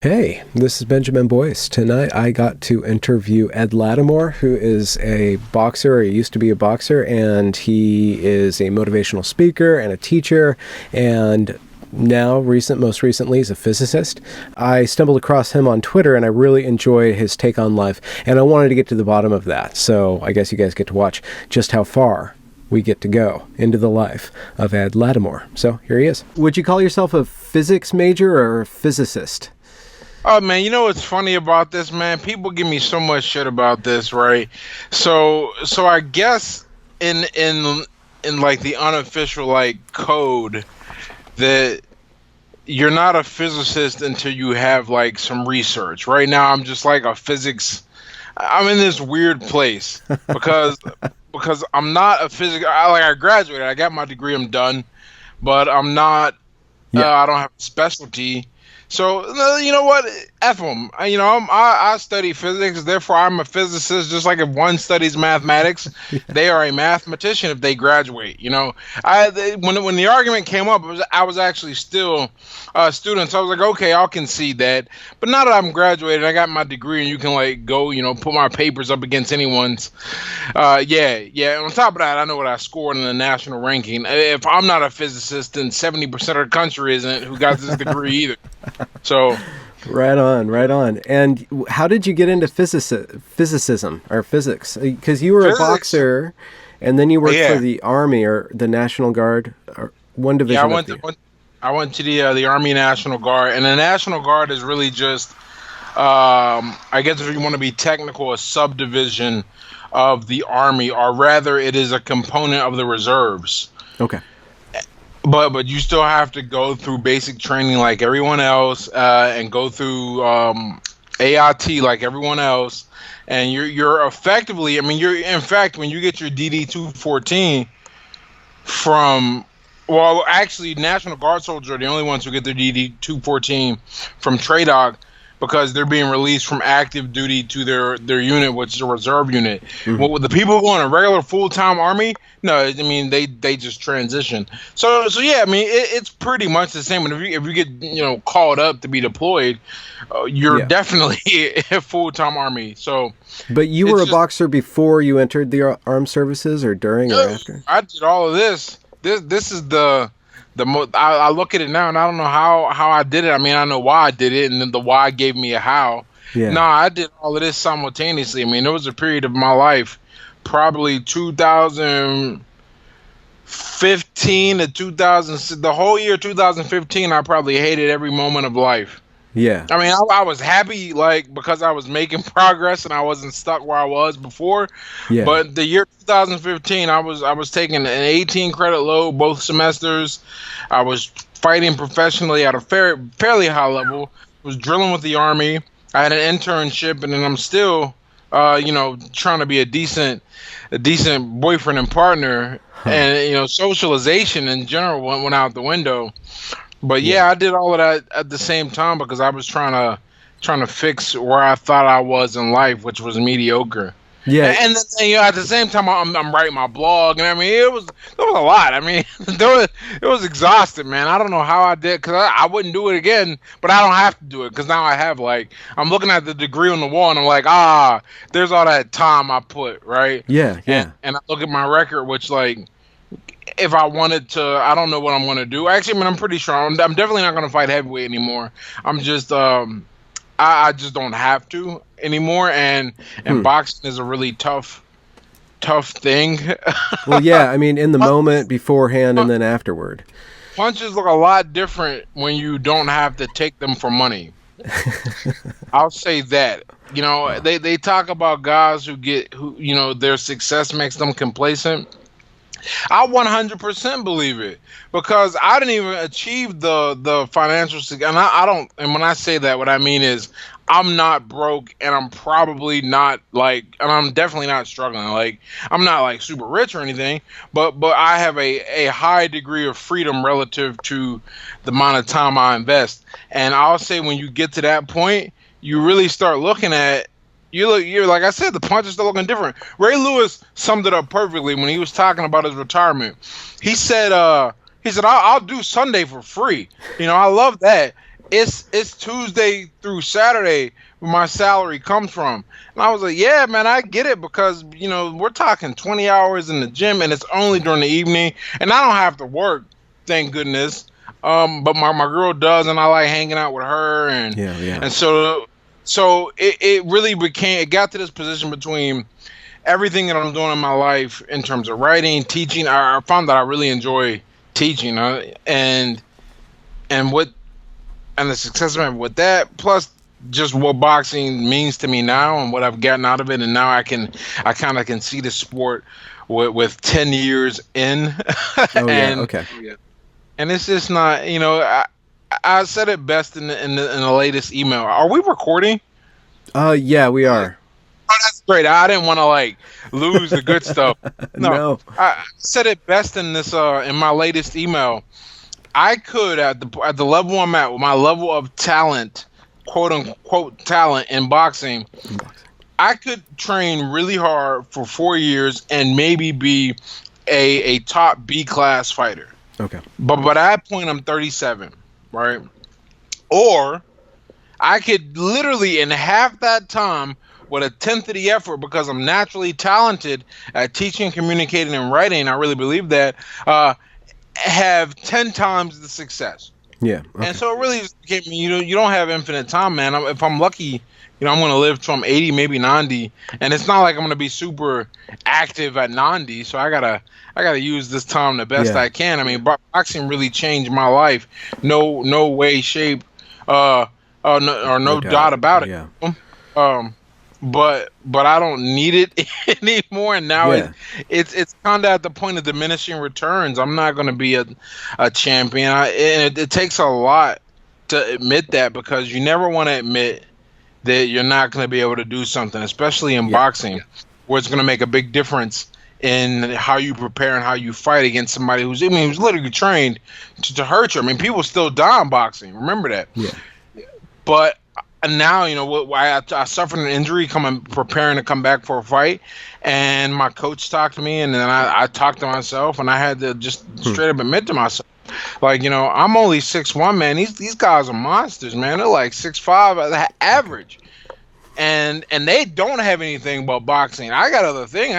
Hey, this is Benjamin Boyce. Tonight I got to interview Ed Latimore, who is a boxer, or he used to be a boxer, and he is a motivational speaker and a teacher, and most recently, he's a physicist. I stumbled across him on Twitter, and I really enjoyed his take on life, and I wanted to get to the bottom of that, so I guess you guys get to watch just how far we get to go into the life of Ed Latimore. So here he is. Would you call yourself a physics major or a physicist? Oh man, you know what's funny about this, man? People give me so much shit about this, right? So I guess in like the unofficial like code that you're not a physicist until you have like some research. Right now I'm just like a physics. I'm in this weird place because I'm not a physics. I graduated, I got my degree, I'm done, but I'm not. Yeah. I don't have a specialty. So you know what? F them. I study physics, therefore I'm a physicist. Just like if one studies mathematics, they are a mathematician if they graduate. When the argument came up, I was actually still a student, so I was like, okay, I'll concede that. But now that I'm graduated, I got my degree, and you can like go, put my papers up against anyone's. Yeah. On top of that, I know what I scored in the national ranking. If I'm not a physicist, then 70% of the country isn't who got this degree either. So, right on. And how did you get into physicism or physics? Because you were a boxer, and then you worked for the Army or the National Guard, or one division. Yeah, I went to the Army National Guard, and the National Guard is really just, I guess if you want to be technical, a subdivision of the Army, or rather, it is a component of the reserves. Okay. But you still have to go through basic training like everyone else, and go through AIT like everyone else, and you're effectively. I mean, in fact when you get your DD 214 actually National Guard soldiers are the only ones who get their DD 214 from TRADOC, because they're being released from active duty to their unit, which is a reserve unit. Mm-hmm. Well, with the people who go in a regular full-time Army, no, I mean they just transition. So yeah, I mean it's pretty much the same. And if you get called up to be deployed, you're definitely a full-time Army. So, but you were a boxer before you entered the armed services, or during or after? I did all of this. This is the most. I look at it now and I don't know how I did it. I mean, I know why I did it, and then the why gave me a how. Yeah. No, I did all of this simultaneously. I mean, there was a period of my life, probably 2015 to 2000, the whole year 2015, I probably hated every moment of life. Yeah. I mean, I was happy, like, because I was making progress and I wasn't stuck where I was before. Yeah. But the year 2015, I was taking an 18 credit load both semesters. I was fighting professionally at a fairly high level. Was drilling with the Army. I had an internship, and then I'm still, trying to be a decent boyfriend and partner. Huh. And socialization in general went out the window. But yeah, I did all of that at the same time because I was trying to fix where I thought I was in life, which was mediocre. Yeah, and then, at the same time, I'm writing my blog, and I mean, there was a lot. I mean, it was exhausting, man. I don't know how I did, because I wouldn't do it again, but I don't have to do it because now I have, like, I'm looking at the degree on the wall, and I'm like, there's all that time I put, right? Yeah. And I look at my record, which, like, if I wanted to, I don't know what I'm going to do. Actually, I mean, I'm pretty sure I'm definitely not going to fight heavyweight anymore. I'm just, I just don't have to anymore. And boxing is a really tough thing. Well, yeah, I mean, in the moment, beforehand, and then afterward. Punches look a lot different when you don't have to take them for money. I'll say that. They talk about guys who their success makes them complacent. I 100% believe it, because I didn't even achieve the financial success, and I don't. And when I say that, what I mean is I'm not broke, and I'm probably not and I'm definitely not struggling. Like, I'm not like super rich or anything, but I have a high degree of freedom relative to the amount of time I invest. And I'll say when you get to that point, you really start looking at. You're like I said, the punches still looking different. Ray Lewis summed it up perfectly when he was talking about his retirement. He said, I'll do Sunday for free. I love that. it's Tuesday through Saturday where my salary comes from. And I was like, yeah, man, I get it because, we're talking 20 hours in the gym and it's only during the evening and I don't have to work, thank goodness. But my girl does, and I like hanging out with her, and so it really it got to this position between everything that I'm doing in my life in terms of writing, teaching. I found that I really enjoy teaching, and what and the success of with that, plus just what boxing means to me now and what I've gotten out of it, and now I kind of can see the sport with 10 years in. Oh yeah, and okay. and it's just not, I said it best in the latest email. Are we recording? Yeah, we are. Oh, that's great. I didn't want to lose the good stuff. No. I said it best in this in my latest email. I could at the level I'm at with my level of talent, quote unquote talent in boxing, I could train really hard for 4 years and maybe be a top B class fighter. Okay. But by that point I'm 37, right? Or I could literally in half that time with a tenth of the effort because I'm naturally talented at teaching, communicating, and writing. I really believe that. Have 10 times the success. Yeah. Okay. And so it really just became, you don't have infinite time, man. If I'm lucky, I'm going to live till I'm 80, maybe 90. And it's not like I'm going to be super active at 90. So I gotta use this time the best I can. I mean, boxing really changed my life. No way, shape, no doubt about it. Yeah. But I don't need it anymore, and now it's kind of at the point of diminishing returns. I'm not going to be a champion, and it takes a lot to admit that because you never want to admit that you're not going to be able to do something, especially in boxing, where it's going to make a big difference in how you prepare and how you fight against somebody who's literally trained to hurt you. I mean, people still die in boxing. Remember that. Yeah. But now, I suffered an injury preparing to come back for a fight, and my coach talked to me, and then I talked to myself, and I had to just straight up admit to myself, I'm only 6'1", man. These guys are monsters, man. They're like 6'5", average, and they don't have anything but boxing. I got other thing.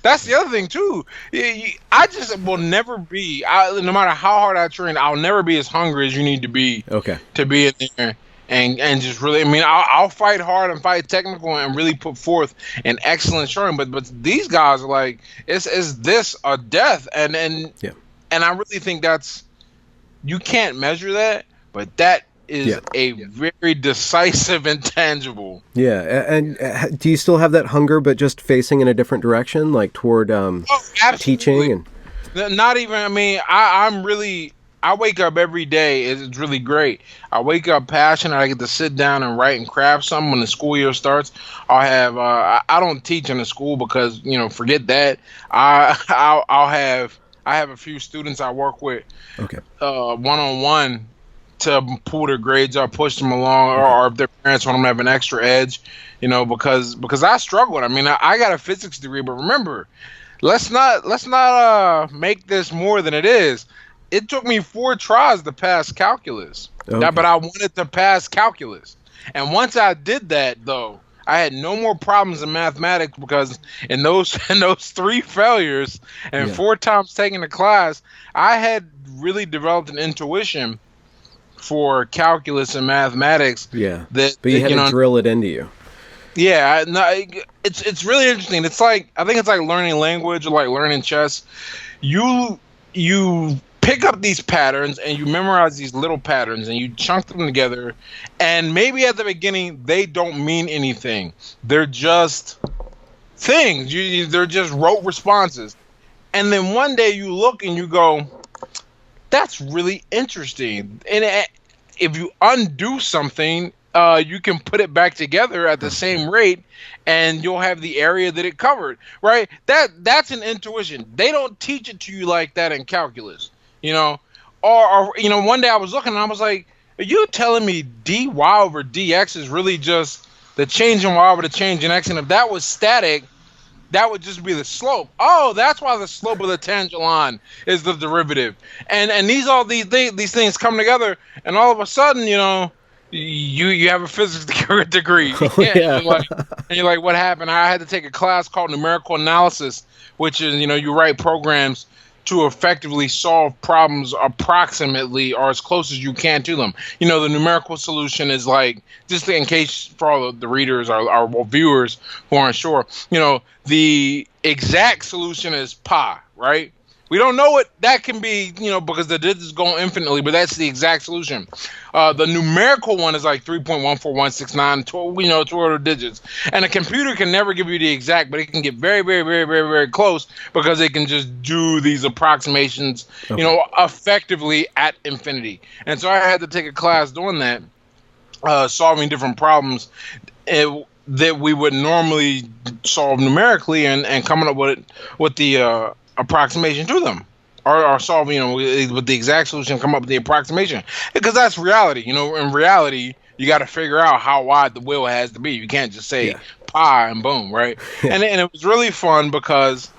That's the other thing too. I just will never be. No matter how hard I train, I'll never be as hungry as you need to be. Okay. To be in there. And just really, I'll fight hard and fight technical and really put forth an excellent showing. But these guys are like, is this a death? And I really think you can't measure that, but that is a very decisive intangible. Yeah, and do you still have that hunger, but just facing in a different direction, like toward teaching and? Not even. I wake up every day. It's really great. I wake up passionate. I get to sit down and write and craft something when the school year starts. I'll have. I don't teach in the school because forget that. I have a few students I work with. Okay. One-on-one to pull their grades up, push them along, or if their parents want them to have an extra edge, because I struggled. I got a physics degree, but remember, let's not make this more than it is. It took me 4 tries to pass calculus, but I wanted to pass calculus. And once I did that, though, I had no more problems in mathematics because in those 3 failures and 4 times taking the class, I had really developed an intuition for calculus and mathematics. Yeah, but you had to drill it into you. Yeah, it's really interesting. It's like I think it's like learning language or like learning chess. You pick up these patterns and you memorize these little patterns and you chunk them together, and maybe at the beginning they don't mean anything. They're just things. They're just rote responses. And then one day you look and you go, that's really interesting. And if you undo something, you can put it back together at the same rate and you'll have the area that it covered, right? That's an intuition. They don't teach it to you like that in calculus. Or one day I was looking and I was like, are you telling me dy over dx is really just the change in y over the change in x? And if that was static, that would just be the slope. Oh, that's why the slope of the tangent line is the derivative. And these things come together, and all of a sudden, you have a physics degree. Oh, Yeah, yeah. and you're like, what happened? I had to take a class called numerical analysis, which is, you write programs to effectively solve problems approximately or as close as you can to them. The numerical solution is like, just in case for all the readers or viewers who aren't sure, the exact solution is pi, right? We don't know what that can be, because the digits go infinitely, but that's the exact solution. The numerical one is like 3.141692, 2 order digits. And a computer can never give you the exact, but it can get very, very, very, very, very close because it can just do these approximations, effectively at infinity. And so I had to take a class doing that, solving different problems that we would normally solve numerically and coming up with the approximation to them, or solve, with the exact solution, come up with the approximation, because that's reality. In reality, you got to figure out how wide the wheel has to be. You can't just say pi and boom, right? And it was really fun because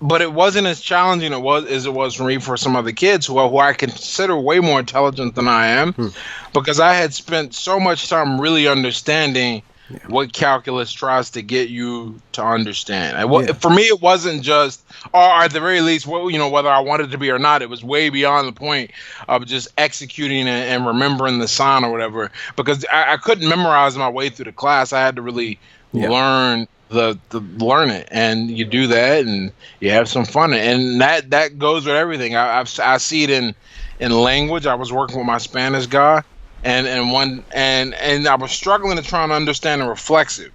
but it wasn't as challenging as it was for me for some other kids who I consider way more intelligent than I am, because I had spent so much time really understanding what calculus tries to get you to understand. For me, it wasn't just, or at the very least, whether I wanted it to be or not, it was way beyond the point of just executing and remembering the sign or whatever, because I couldn't memorize my way through the class. I had to really learn learn it, and you do that and you have some fun, and that goes with everything. I see it in language. I was working with my Spanish guy, and I was struggling to try and understand the reflexive,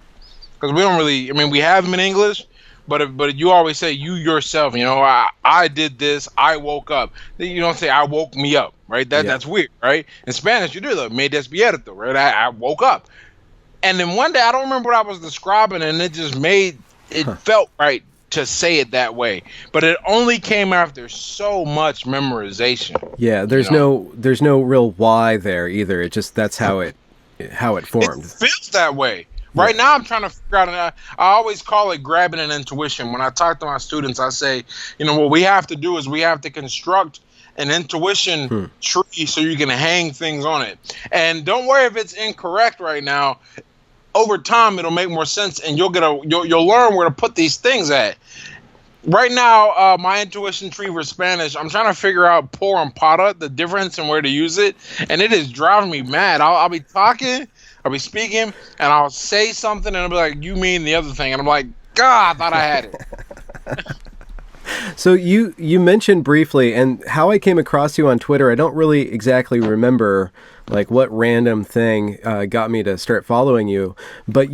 because we don't really, we have them in English, but you always say you yourself, I did this, I woke up. You don't say I woke me up, right? That's weird, right? In Spanish you do that, me despierto, right? I woke up. And then one day, I don't remember what I was describing, and it just felt right to say it that way. But it only came after so much memorization. Yeah, there's no real why there either. It just, that's how it formed. It feels that way. Right now, I'm trying to figure out, and I always call it grabbing an intuition. When I talk to my students, I say, what we have to do is we have to construct an intuition tree so you can hang things on it. And don't worry if it's incorrect right now. Over time, it'll make more sense, and you'll learn where to put these things at. Right now, my intuition tree for Spanish, I'm trying to figure out por and para, the difference and where to use it, and it is driving me mad. I'll be talking, I'll be speaking, and I'll say something, and I'll be like, you mean the other thing, and I'm like, God, I thought I had it. So you mentioned briefly, and how I came across you on Twitter, I don't really exactly remember like what random thing got me to start following you, but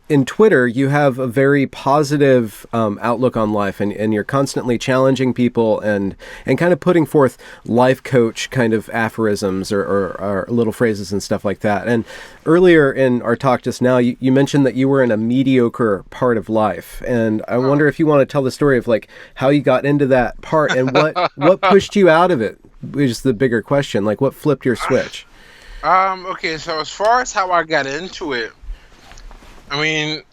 in Twitter, you have a very positive outlook on life, and you're constantly challenging people and kind of putting forth life coach kind of aphorisms or little phrases and stuff like that. And earlier in our talk just now, you mentioned that you were in a mediocre part of life, and I wonder if you want to tell the story of like how you got into that part and what pushed you out of it, which is the bigger question. Like, what flipped your switch? Okay, so as far as how I got into it, I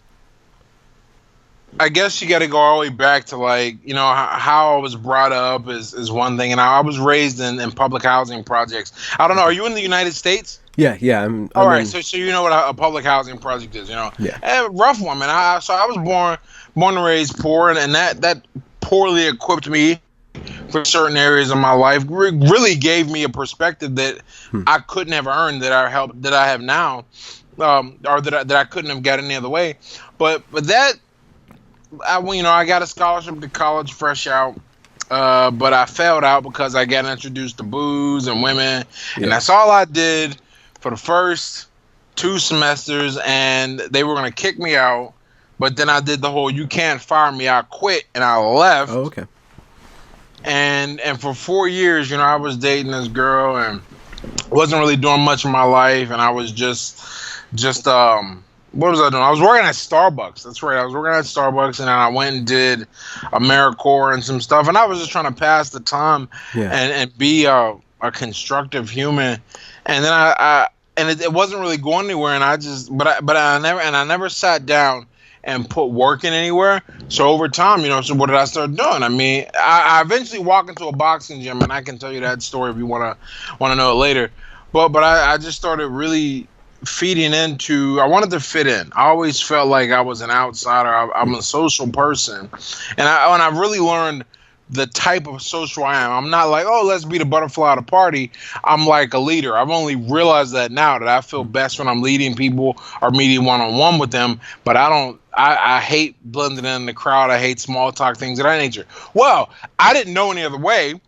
guess you got to go all the way back to like, how I was brought up is one thing. And I was raised in public housing projects. I don't know. Are you in the United States? Yeah. All right. So you know what a public housing project is, Yeah. Rough one, man. So I was born and raised poor, and that poorly equipped me for certain areas of my life. Really gave me a perspective that I couldn't have earned, that I have now. Or that I couldn't have got any other way, but that I got a scholarship to college fresh out, but I failed out because I got introduced to booze and women, and that's all I did for the first 2 semesters, and they were gonna kick me out, but then I did the whole "you can't fire me," I quit and I left. Oh, okay. And for 4 years, I was dating this girl and wasn't really doing much in my life, and I was just what was I doing? I was working at Starbucks. That's right. I was working at Starbucks, and then I went and did AmeriCorps and some stuff, and I was just trying to pass the time and be a constructive human. And then it wasn't really going anywhere, and I never sat down and put work in anywhere. So over time, so what did I start doing? I mean, I eventually walked into a boxing gym, and I can tell you that story if you wanna know it later. But I just started really feeding into. I wanted to fit in. I always felt like I was an outsider. I'm a social person, and I really learned the type of social I am. I'm not like, oh, let's be the butterfly at a party. I'm like a leader. I've only realized that now, that I feel best when I'm leading people or meeting one-on-one with them. But I hate blending in the crowd. I hate small talk, things of that nature. Well, I didn't know any other way.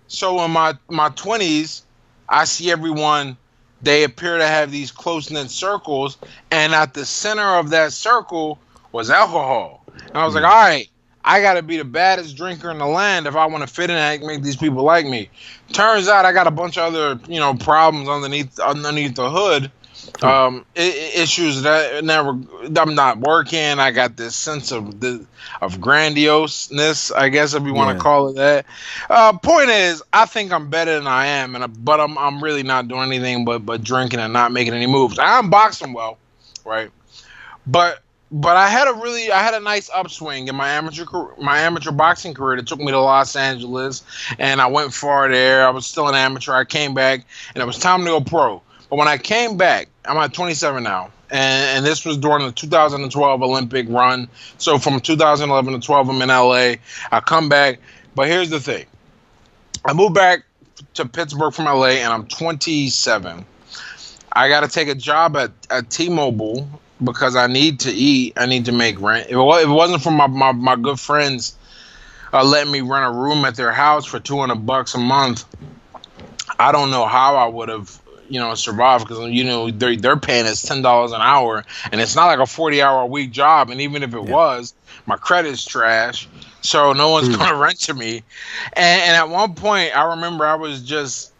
So in my 20s, I see everyone, they appear to have these close-knit circles, and at the center of that circle was alcohol. And I was like, all right, I got to be the baddest drinker in the land if I want to fit in and make these people like me. Turns out I got a bunch of other, problems underneath the hood. Issues that never, I'm not working. I got this sense of grandioseness, I guess, if you want to call it that. Point is, I think I'm better than I am, but I'm really not doing anything but drinking and not making any moves. I'm boxing well, right? But I had a nice upswing in my amateur boxing career. It took me to Los Angeles, and I went far there. I was still an amateur. I came back, and it was time to go pro. But when I came back, I'm at 27 now, and this was during the 2012 Olympic run. So from 2011 to 12, I'm in LA. I come back, but here's the thing. I moved back to Pittsburgh from LA, and I'm 27. I got to take a job at T-Mobile because I need to eat. I need to make rent. If it wasn't for my good friends letting me rent a room at their house for $200 a month, I don't know how I would have survive, because they're paying us $10 an hour, and it's not like a 40-hour a week job. And even if it was, my credit's trash, so no one's gonna rent to me. And at one point, I remember I was just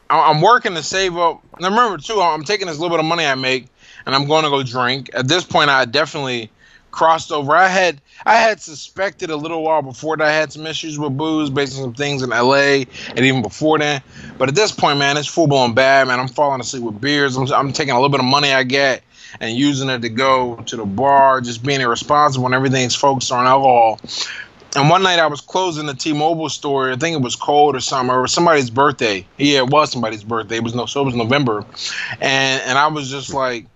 I'm working to save up. And I remember too, I'm taking this little bit of money I make, and I'm going to go drink. At this point, I definitely crossed over. I had suspected a little while before that I had some issues with booze based on some things in LA, and even before then. But at this point, man, it's full blown bad, man. I'm falling asleep with beers. I'm taking a little bit of money I get and using it to go to the bar, just being irresponsible when everything's focused on alcohol. And one night I was closing the T-Mobile store. I think it was cold or something, or it was somebody's birthday. Yeah, it was somebody's birthday. It was November, and I was just like,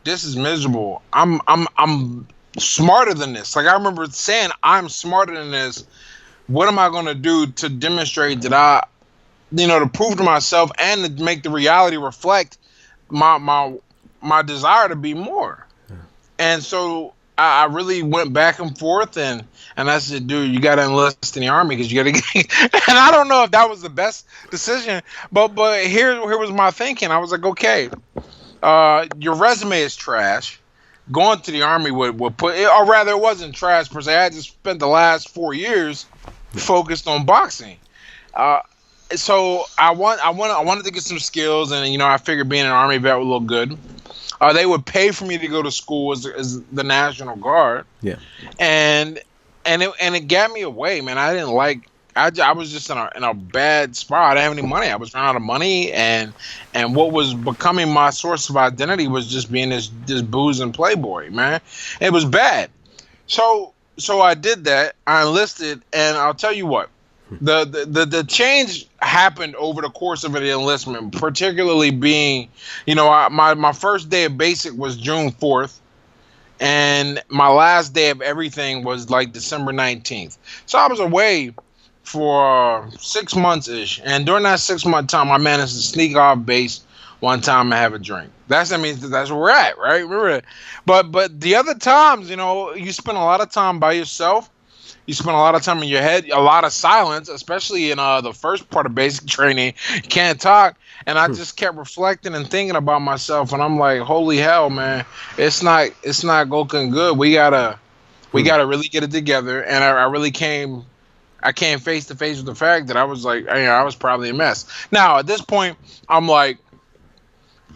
this is miserable. I'm smarter than this. Like, I remember saying, I'm smarter than this. What am I going to do to demonstrate that to prove to myself and to make the reality reflect my desire to be more? And so I really went back and forth, and I said, dude, you got to enlist in the Army because you got to get. And I don't know if that was the best decision, but here was my thinking. I was like, okay, your resume is trash. Going to the Army would put, or rather, it wasn't trash per se. I had just spent the last 4 years focused on boxing. So I wanted to get some skills, and I figured being an Army vet would look good. They would pay for me to go to school as the National Guard. Yeah, and it got me away, man. I didn't like. I was just in a bad spot. I didn't have any money. I was running out of money, and what was becoming my source of identity was just being this booze and playboy, man. It was bad. So I did that. I enlisted, and I'll tell you what, the change happened over the course of the enlistment, particularly being, my first day of basic was June 4th. And my last day of everything was like December 19th. So I was away for 6 months-ish. And during that 6-month time, I managed to sneak off base one time and have a drink. That's where we're at, right? Remember that. But the other times, you spend a lot of time by yourself. You spend a lot of time in your head, a lot of silence, especially in the first part of basic training. You can't talk. And I just kept reflecting and thinking about myself, and I'm like, holy hell, man, it's not looking good. We gotta really get it together. And I came face to face with the fact that I was like, I was probably a mess. Now at this point, I'm like,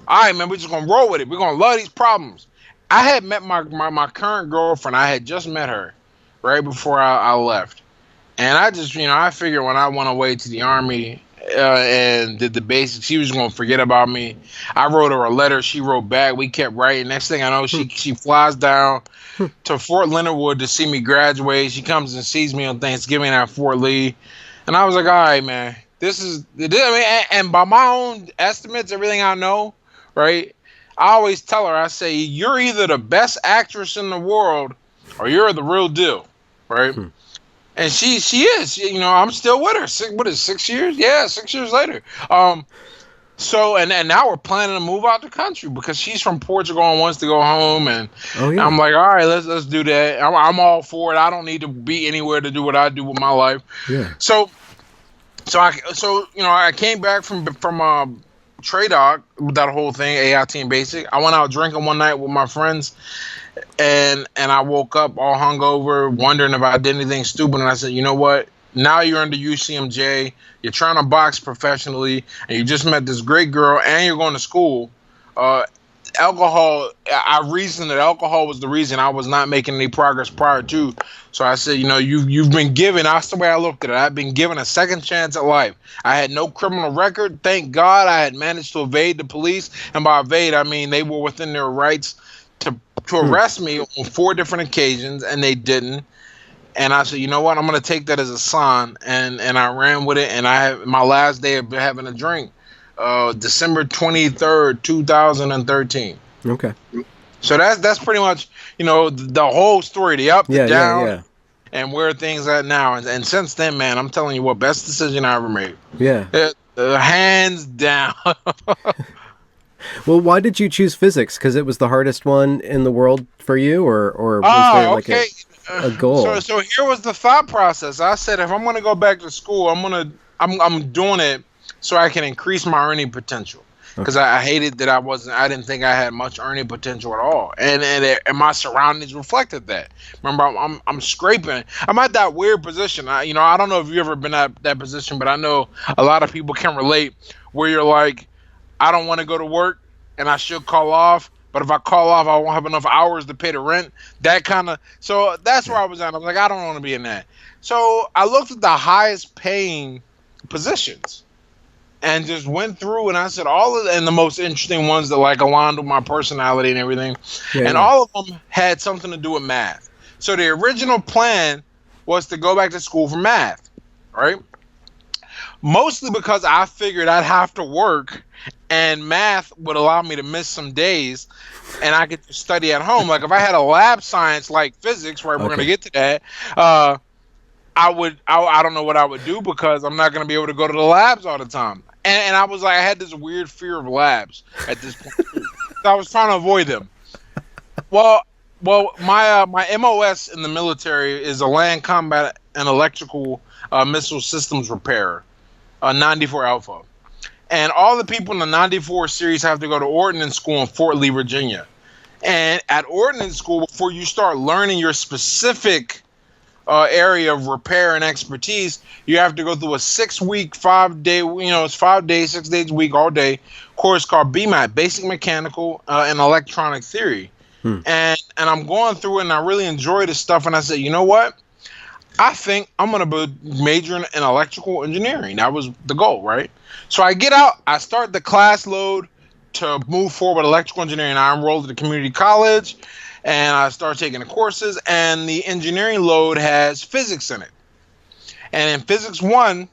all right, man, we're just gonna roll with it. We're gonna love these problems. I had met my current girlfriend. I had just met her right before I left, and I just I figured when I went away to the Army and did the basics. She was going to forget about me. I wrote her a letter. She wrote back. We kept writing. Next thing I know, she flies down to Fort Leonard Wood to see me graduate. She comes and sees me on Thanksgiving at Fort Lee. And I was like, all right, man, this is, I mean, and by my own estimates, everything I know, right? I always tell her, I say, you're either the best actress in the world or you're the real deal, right? And she is. You know, I'm still with her. 6 years? Yeah, 6 years later. So and now we're planning to move out the country because she's from Portugal and wants to go home. And I'm like, all right, let's do that. I'm all for it. I don't need to be anywhere to do what I do with my life. Yeah. So I came back from TRADOC with that whole thing, AIT and Basic. I went out drinking one night with my friends, and I woke up all hungover, wondering if I did anything stupid. And I said, you know what? Now you're under UCMJ. You're trying to box professionally, and you just met this great girl, and you're going to school. Alcohol. I reasoned that alcohol was the reason I was not making any progress prior to. So I said, you know, you've been given. That's the way I looked at it. I've been given a second chance at life. I had no criminal record. Thank God I had managed to evade the police, and by evade I mean they were within their rights to arrest me on 4 different occasions, and they didn't. And I said, you know what? I'm going to take that as a sign, and I ran with it. And I have my last day of having a drink, December 23rd, 2013. Okay. So that's pretty much, you know, the whole story, the up, the down, and where things at now. And since then, man, I'm telling you what, best decision I ever made. Yeah. Hands down. Well, why did you choose physics? Because it was the hardest one in the world for you, or was there like a goal? So here was the thought process. I said, if I'm going to go back to school, I'm doing it so I can increase my earning potential. Because I hated that I didn't think I had much earning potential at all, and my surroundings reflected that. Remember, I'm scraping. I'm at that weird position. I don't know if you've ever been at that position, but I know a lot of people can relate. Where you're like, I don't want to go to work, and I should call off. But if I call off, I won't have enough hours to pay the rent. That kind of. So that's where I was at. I was like, I don't want to be in that. So I looked at the highest paying positions, and just went through, and I said and the most interesting ones that like aligned with my personality and everything, all of them had something to do with math. So the original plan was to go back to school for math, right? Mostly because I figured I'd have to work, and math would allow me to miss some days, and I could just study at home. Like if I had a lab science like physics, right? We're gonna get to that. I don't know what I would do because I'm not gonna be able to go to the labs all the time. And I was like, I had this weird fear of labs at this point. So I was trying to avoid them. Well, my MOS in the military is a land combat and electrical missile systems repairer, 94 Alpha. And all the people in the 94 series have to go to ordnance school in Fort Lee, Virginia. And at ordnance school, before you start learning your specific area of repair and expertise, you have to go through a 6-week, 5-day, it's 5 days, 6 days a week, all day course called BMAT, Basic Mechanical and Electronic Theory. And I'm going through it, and I really enjoy this stuff. And I said, you know what? I think I'm going to be majoring in electrical engineering. That was the goal, right? So I get out, I start the class load to move forward with electrical engineering. I enrolled at a community college, and I started taking the courses, and the engineering load has physics in it. And in Physics 1,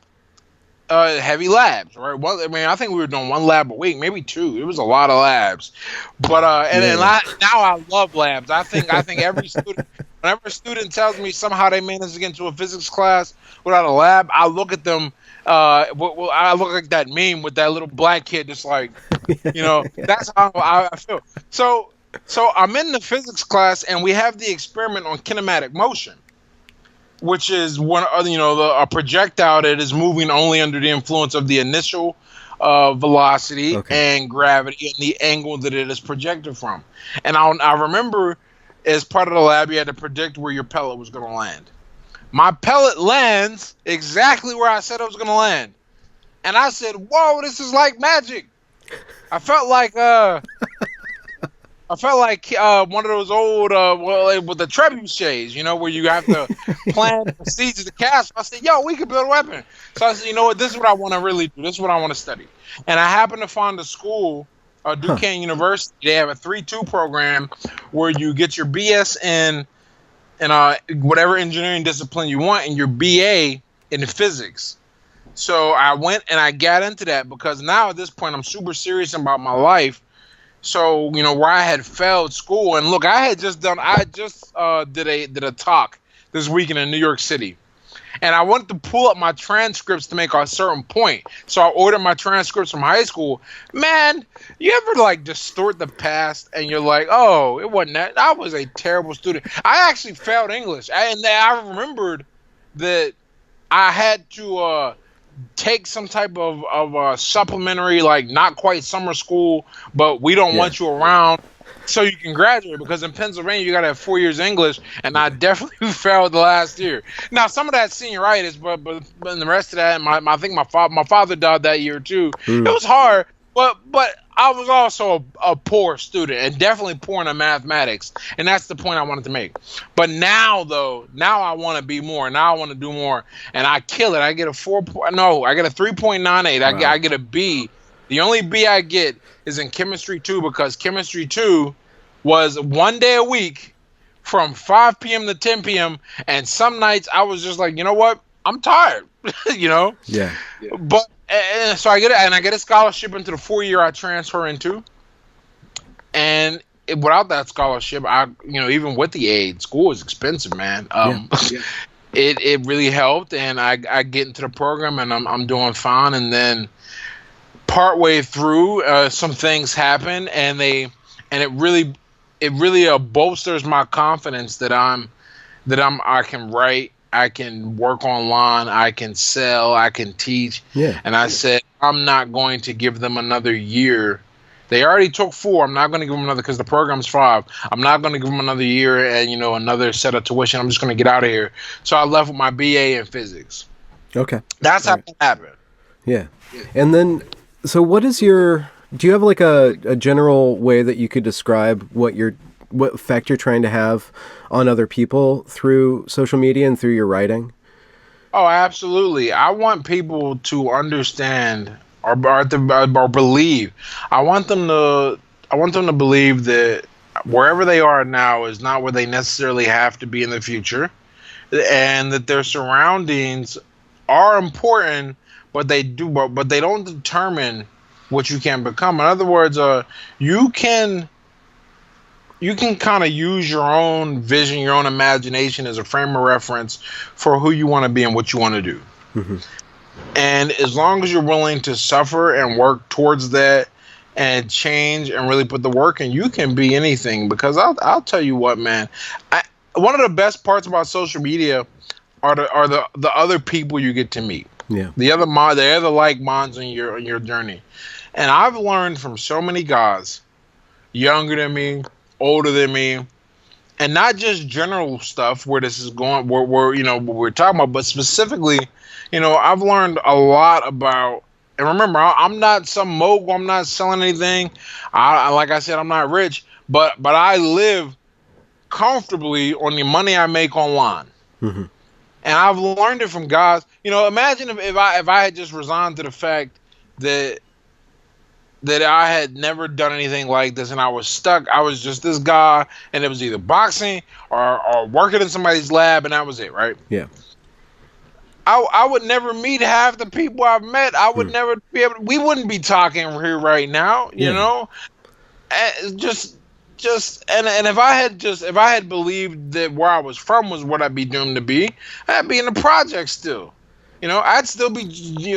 heavy labs, right? Well, I think we were doing 1 lab a week, maybe 2. It was a lot of labs. But now I love labs. I think every student, whenever a student tells me somehow they managed to get into a physics class without a lab, I look at them. I look like that meme with that little black kid, just like, that's how I feel. So I'm in the physics class, and we have the experiment on kinematic motion, which is a projectile that is moving only under the influence of the initial velocity and gravity and the angle that it is projected from. And I remember as part of the lab, you had to predict where your pellet was going to land. My pellet lands exactly where I said it was going to land. And I said, whoa, this is like magic. I felt like I felt like one of those old, with the trebuchets, where you have to plan the siege of the castle. I said, yo, we could build a weapon. So I said, you know what, this is what I want to really do. This is what I want to study. And I happened to find a school, Duquesne University. They have a 3-2 program where you get your BS in whatever engineering discipline you want and your BA in physics. So I went and I got into that because now at this point I'm super serious about my life. So, where I had failed school, and look, I just did a talk this weekend in New York City, and I wanted to pull up my transcripts to make a certain point. So I ordered my transcripts from high school. Man, you ever like distort the past and you're like, oh, it wasn't that. I was a terrible student. I actually failed English, and then I remembered that I had to take some type of supplementary, like not quite summer school, but we don't want you around so you can graduate, because in Pennsylvania you got to have 4 years English, and I definitely failed the last year. Now some of that senioritis, but in the rest of that, I think my father died that year too. It was hard, but I was also a poor student, and definitely poor in mathematics, and that's the point I wanted to make. But now I want to be more. Now I want to do more, and I kill it. I get a 3.98. Wow. I get a B. The only B I get is in chemistry 2, because chemistry 2 was 1 day a week from 5 p.m. to 10 p.m. And some nights I was just like, you know what? I'm tired, Yeah. But and so I get a scholarship into the 4-year I transfer into, and without that scholarship, even with the aid, school is expensive, man. It really helped, and I get into the program, and I'm doing fine. And then partway through, some things happen, and it really bolsters my confidence that I can write. I can work online, I can sell, I can teach. Yeah. And I said, I'm not going to give them another year. They already took 4. I'm not going to give them another, because the program's 5. I'm not going to give them another year and, another set of tuition. I'm just going to get out of here. So I left with my BA in physics. Okay. That's how it happened. Yeah. And then, so do you have like a general way that you could describe what effect you're trying to have on other people through social media and through your writing? Oh, absolutely. I want people to understand or believe. I want them to believe that wherever they are now is not where they necessarily have to be in the future, and that their surroundings are important, but they don't determine what you can become. In other words, you can kind of use your own vision, your own imagination as a frame of reference for who you want to be and what you want to do. Mm-hmm. And as long as you're willing to suffer and work towards that and change and really put the work in, you can be anything. Because I'll tell you what, man, one of the best parts about social media are the other people you get to meet. Yeah. The other like minds on your journey. And I've learned from so many guys younger than me, older than me, and not just general stuff where this is going, where what we're talking about, but specifically, I've learned a lot about. And remember, I'm not some mogul. I'm not selling anything. Like I said, I'm not rich, but I live comfortably on the money I make online. Mm-hmm. And I've learned it from guys. Imagine if I had just resigned to the fact that I had never done anything like this, and I was stuck. I was just this guy, and it was either boxing or working in somebody's lab, and that was it, right? Yeah. I would never meet half the people I've met. I would never be able. We wouldn't be talking here right now, you know. And if I had believed that where I was from was what I'd be doomed to be, I'd be in the project still. I'd still be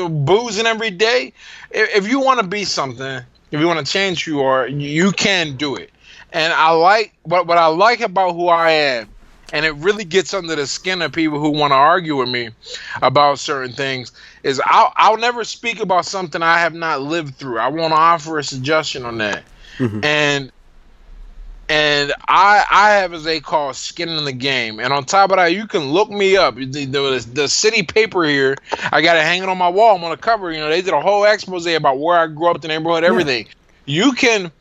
boozing every day. If you want to be something, if you want to change who you are, you can do it. And I like what I like about who I am, and it really gets under the skin of people who want to argue with me about certain things, is I'll never speak about something I have not lived through. I want to offer a suggestion on that. Mm-hmm. And I have, as they call, skin in the game. And on top of that, you can look me up. The city paper here, I got it hanging on my wall. I'm on the cover. They did a whole expose about where I grew up, the neighborhood, everything. you can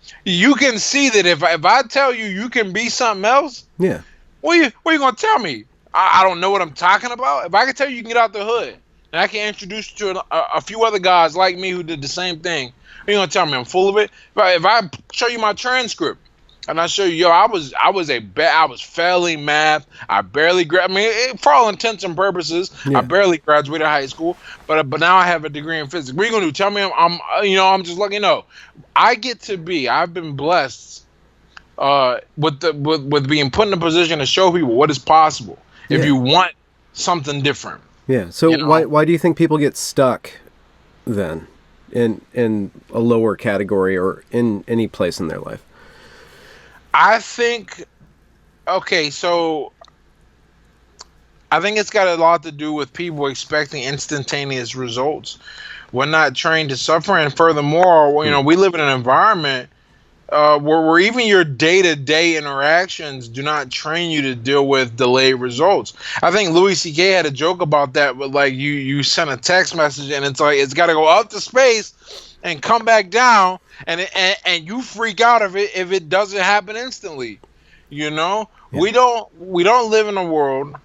see that if I tell you you can be something else, Yeah. what you gonna tell me? I don't know what I'm talking about. If I can tell you can get out the hood, and I can introduce you to a few other guys like me who did the same thing, you gonna tell me I'm full of it? If I show you my transcript and I show you, I was failing math. I barely for all intents and purposes, I barely graduated high school. But now I have a degree in physics. What are you gonna do? Tell me I'm just lucky? No, I've been blessed with being put in a position to show people what is possible if you want something different. Yeah. So why do you think people get stuck then in a lower category or in any place in their life? I think so I think it's got a lot to do with people expecting instantaneous results. We're not trained to suffer, and furthermore, we live in an environment where even your day-to-day interactions do not train you to deal with delayed results. I think Louis C.K. had a joke about that, but like you send a text message and it's like it's got to go up to space and come back down, and you freak out if it doesn't happen instantly. We don't live in a world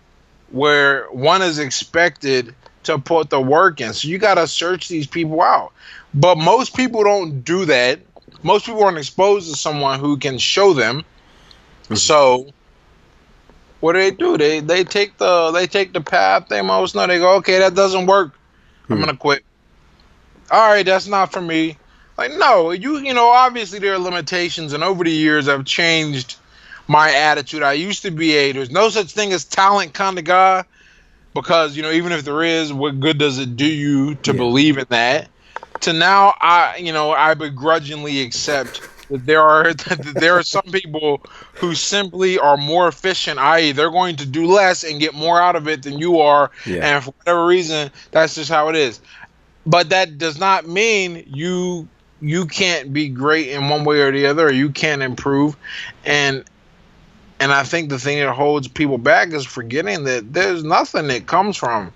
where one is expected to put the work in. So you got to search these people out. But most people don't do that. Most people aren't exposed to someone who can show them. So what do? They take the path they most know. They go, okay, that doesn't work. I'm gonna quit. All right, that's not for me. Like, no, obviously there are limitations, and over the years I've changed my attitude. I used to be there's no such thing as talent kind of guy, because even if there is, what good does it do you to believe in that? To now, I begrudgingly accept that there are some people who simply are more efficient, i.e., they're going to do less and get more out of it than you are, and for whatever reason, that's just how it is. But that does not mean you can't be great in one way or the other, or you can't improve. And I think the thing that holds people back is forgetting that there's nothing that comes from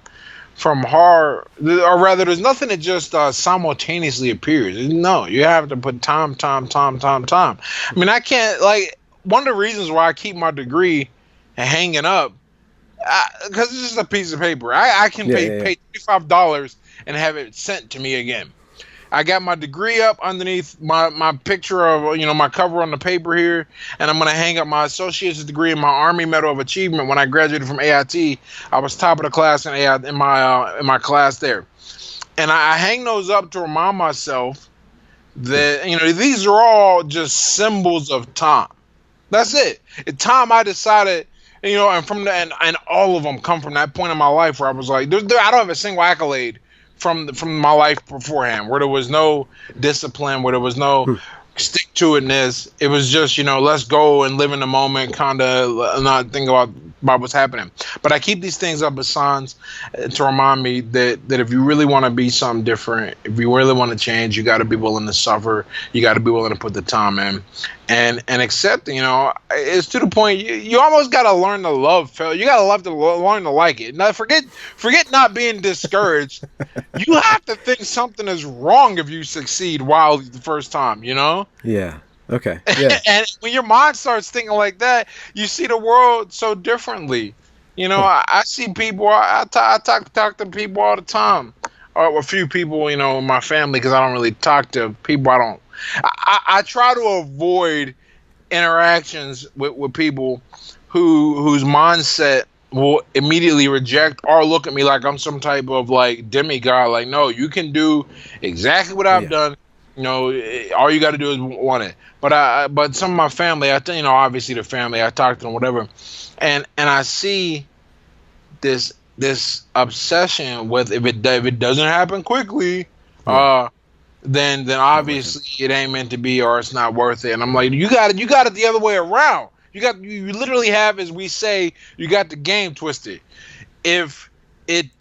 hard, or rather, there's nothing that just simultaneously appears. No, you have to put time. I mean, I can't, one of the reasons why I keep my degree hanging up, because it's just a piece of paper. I can pay $25 and have it sent to me again. I got my degree up underneath my picture of, my cover on the paper here, and I'm going to hang up my associate's degree and my Army Medal of Achievement. When I graduated from AIT, I was top of the class in my class there. And I hang those up to remind myself that, these are all just symbols of time. That's it. At time I decided, and all of them come from that point in my life where I was like, I don't have a single accolade from my life beforehand, where there was no discipline, where there was no stick to itness. It was just, let's go and live in the moment, kind of not think about what's happening. But I keep these things up as signs to remind me that if you really want to be something different, if you really want to change, you got to be willing to suffer. You got to be willing to put the time in, and accept. It's to the point you almost got to learn to love failure. You got to learn to like it. Now forget not being discouraged. You have to think something is wrong if you succeed wildly the first time. Yeah. Okay. Yeah. And when your mind starts thinking like that, you see the world so differently. I see people. I talk to people all the time, or a few people, in my family, because I don't really talk to people. I try to avoid interactions with people whose mindset will immediately reject or look at me like I'm some type of demigod. Like, no, you can do exactly what I've done. All you got to do is want it. But some of my family, obviously the family, I talk to them, whatever, and I see this obsession with if it doesn't happen quickly, then obviously it ain't meant to be, or it's not worth it. And I'm like, you got it the other way around. You literally have, as we say, you got the game twisted. If it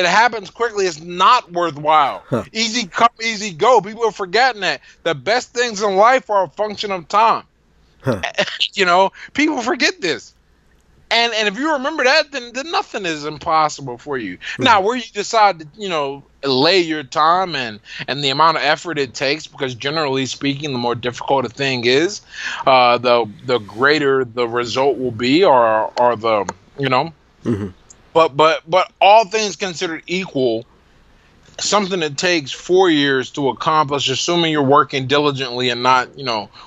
happens quickly, it's not worthwhile. Easy come, easy go. People are forgetting that the best things in life are a function of time. People forget this. And if you remember that, then nothing is impossible for you. Now, where you decide to, lay your time and the amount of effort it takes, because generally speaking, the more difficult a thing is, the greater the result will be, or Mm-hmm. But all things considered equal, something that takes 4 years to accomplish, assuming you're working diligently and not,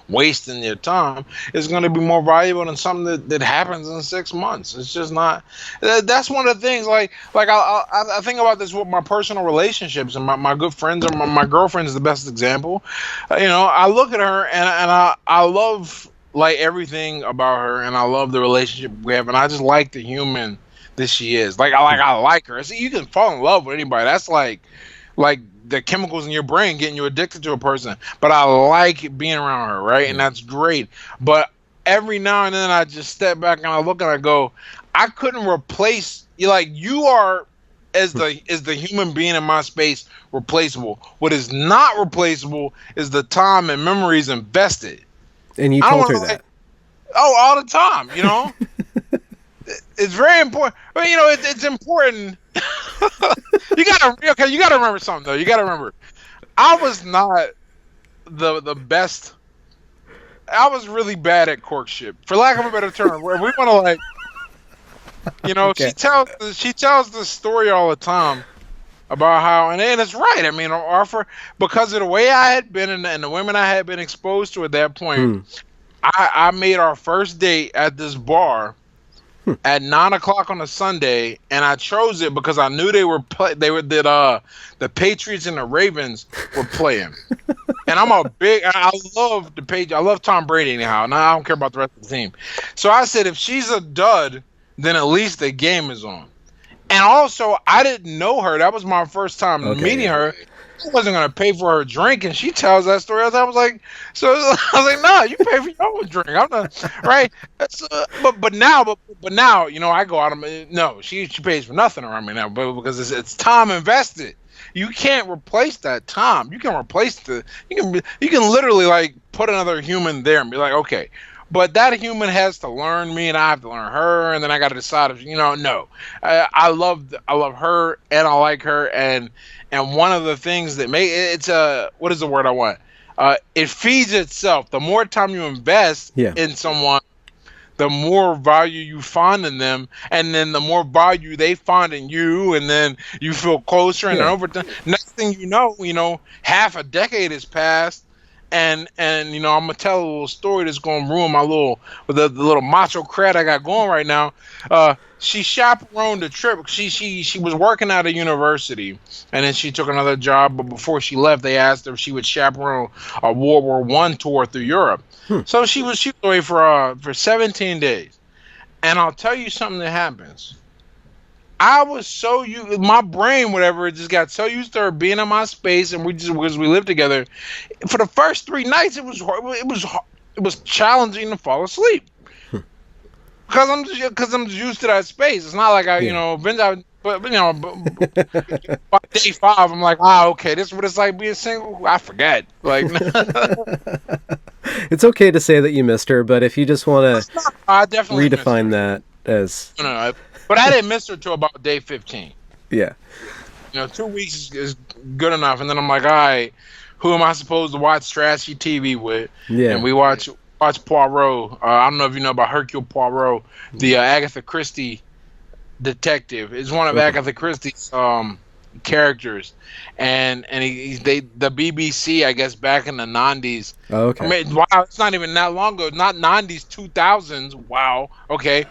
wasting your time, is going to be more valuable than something that happens in 6 months. It's just not. That's one of the things. Like I think about this with my personal relationships, and my good friends, and my girlfriend is the best example. I look at her and I love like everything about her, and I love the relationship we have, and I just like the human that she is. I like her. See, you can fall in love with anybody. That's like the chemicals in your brain getting you addicted to a person. But I like being around her, right? And that's great. But every now and then I just step back and I look and I go, I couldn't replace you. Like, you are, as the human being in my space, replaceable. What is not replaceable is the time and memories invested. And you told her that. All the time, It's very important. But it's important. You gotta remember something though. You gotta remember, I was not the best. I was really bad at courtship, for lack of a better term. Where we want to okay. She tells the story all the time about how, and it's right. I mean, because of the way I had been and the women I had been exposed to at that point, I made our first date at this bar at 9:00 on a Sunday, and I chose it because I knew the Patriots and the Ravens were playing, and I love the Patriots. I love Tom Brady anyhow, and I don't care about the rest of the team. So I said, if she's a dud, then at least the game is on. And also, I didn't know her. That was my first time meeting her. I wasn't gonna pay for her drink, and she tells that story. I was like, nah, you pay for your own drink. I'm not right. But now, I go out. No, she pays for nothing around me now, but because it's time invested. You can't replace that time. You can replace you can literally like put another human there and be like, okay. But that human has to learn me, and I have to learn her, and then I got to decide if no. I love her, and I like her, and one of the things that what is the word I want? It feeds itself. The more time you invest in someone, the more value you find in them, and then the more value they find in you, and then you feel closer. And then over time, next thing you know, half a decade has passed. And I'm gonna tell a little story that's gonna ruin my the little macho cred I got going right now. She chaperoned a trip. She was working at a university, and then she took another job. But before she left, they asked her if she would chaperone a World War I tour through Europe. So she was away for 17 days. And I'll tell you something that happens. I was my brain, whatever, it just got so used to her being in my space, and because we lived together. For the first 3 nights, it was challenging to fall asleep because I'm just used to that space. It's not like but by day 5, I'm like, okay, this is what it's like being single. I forget. Like, it's okay to say that you missed her, but if you just want to redefine that as no. But I didn't miss her till about day 15. Yeah. 2 weeks is good enough. And then I'm like, all right, who am I supposed to watch strategy TV with? Yeah. And we watch Poirot. I don't know if you know about Hercule Poirot, the Agatha Christie detective. It's one of Agatha Christie's characters. And the BBC, I guess, back in the 90s. Oh, okay. I mean, wow, it's not even that long ago. Not 90s, 2000s. Wow. Okay.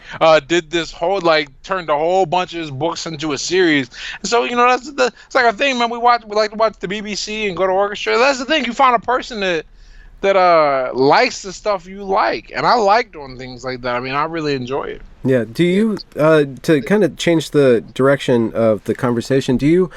Did this whole turned a whole bunch of his books into a series. And so it's like a thing, man. We like to watch the BBC and go to orchestra. That's the thing. You find a person that likes the stuff you like, and I like doing things like that. I mean, I really enjoy it. Yeah. Do you to kind of change the direction of the conversation? Do you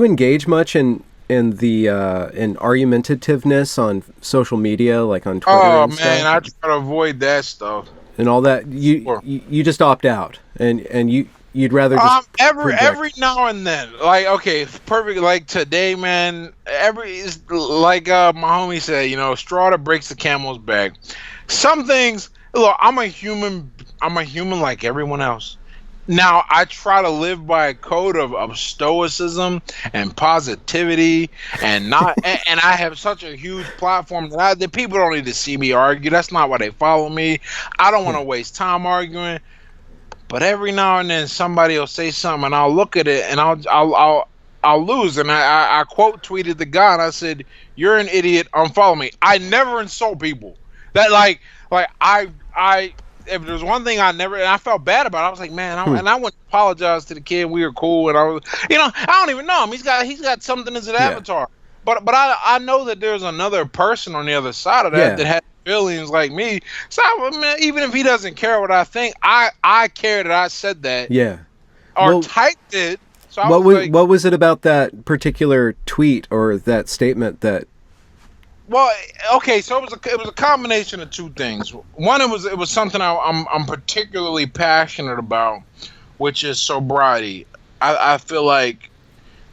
engage much in argumentativeness on social media, like on Twitter? Oh man, I try to avoid that stuff and all that. You just opt out, and you'd rather just every now and then, like, okay, perfect, like today, man. My homie said, straw that breaks the camel's back. Some things, Look, I'm a human. I'm a human like everyone else. Now, I try to live by a code of stoicism and positivity, and not. And I have such a huge platform that people don't need to see me argue. That's not why they follow me. I don't want to waste time arguing. But every now and then, somebody will say something, and I'll look at it, and I'll lose. And I quote tweeted the guy, and I said, "You're an idiot. Unfollow me." I never insult people. That like I if there's one thing I never, and I felt bad about it, I was like, man, and I went to apologize to the kid. We were cool, and I was, I don't even know him. He's got something as an avatar, but I know that there's another person on the other side of that that has feelings like me. So even if he doesn't care what I think, I care that I said that. Yeah. Or typed it. So what was it about that particular tweet or that statement that? Well, okay, so it was a combination of two things. One, it was something I'm particularly passionate about, which is sobriety. I feel like,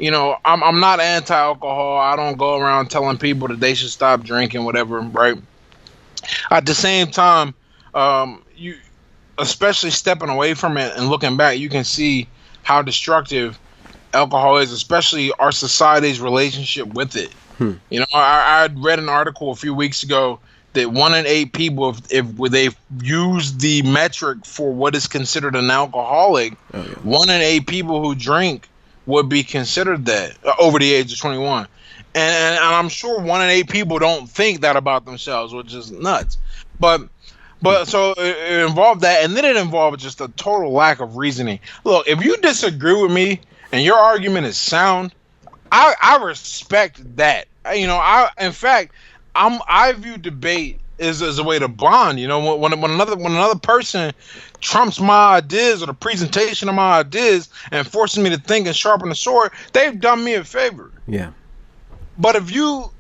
I'm not anti-alcohol. I don't go around telling people that they should stop drinking, whatever, right? At the same time, you, especially stepping away from it and looking back, you can see how destructive alcohol is, especially our society's relationship with it. I read an article a few weeks ago that 1 in 8 people, if they use the metric for what is considered an alcoholic, 1 in 8 people who drink would be considered that over the age of 21. And I'm sure 1 in 8 people don't think that about themselves, which is nuts. But so it involved that, and then it involved just a total lack of reasoning. Look, if you disagree with me and your argument is sound, I respect that. In fact, I view debate as a way to bond. When another person trumps my ideas or the presentation of my ideas and forces me to think and sharpen the sword, they've done me a favor. Yeah. But and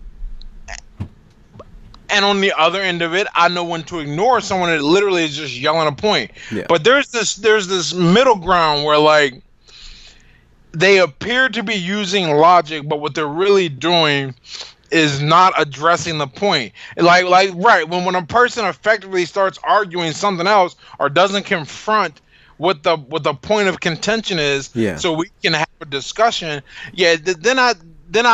on the other end of it, I know when to ignore someone that literally is just yelling a point. Yeah. But there's this middle ground where, like, they appear to be using logic, but what they're really doing is not addressing the point. Like right, when a person effectively starts arguing something else or doesn't confront what the point of contention is, so we can have a discussion. Then I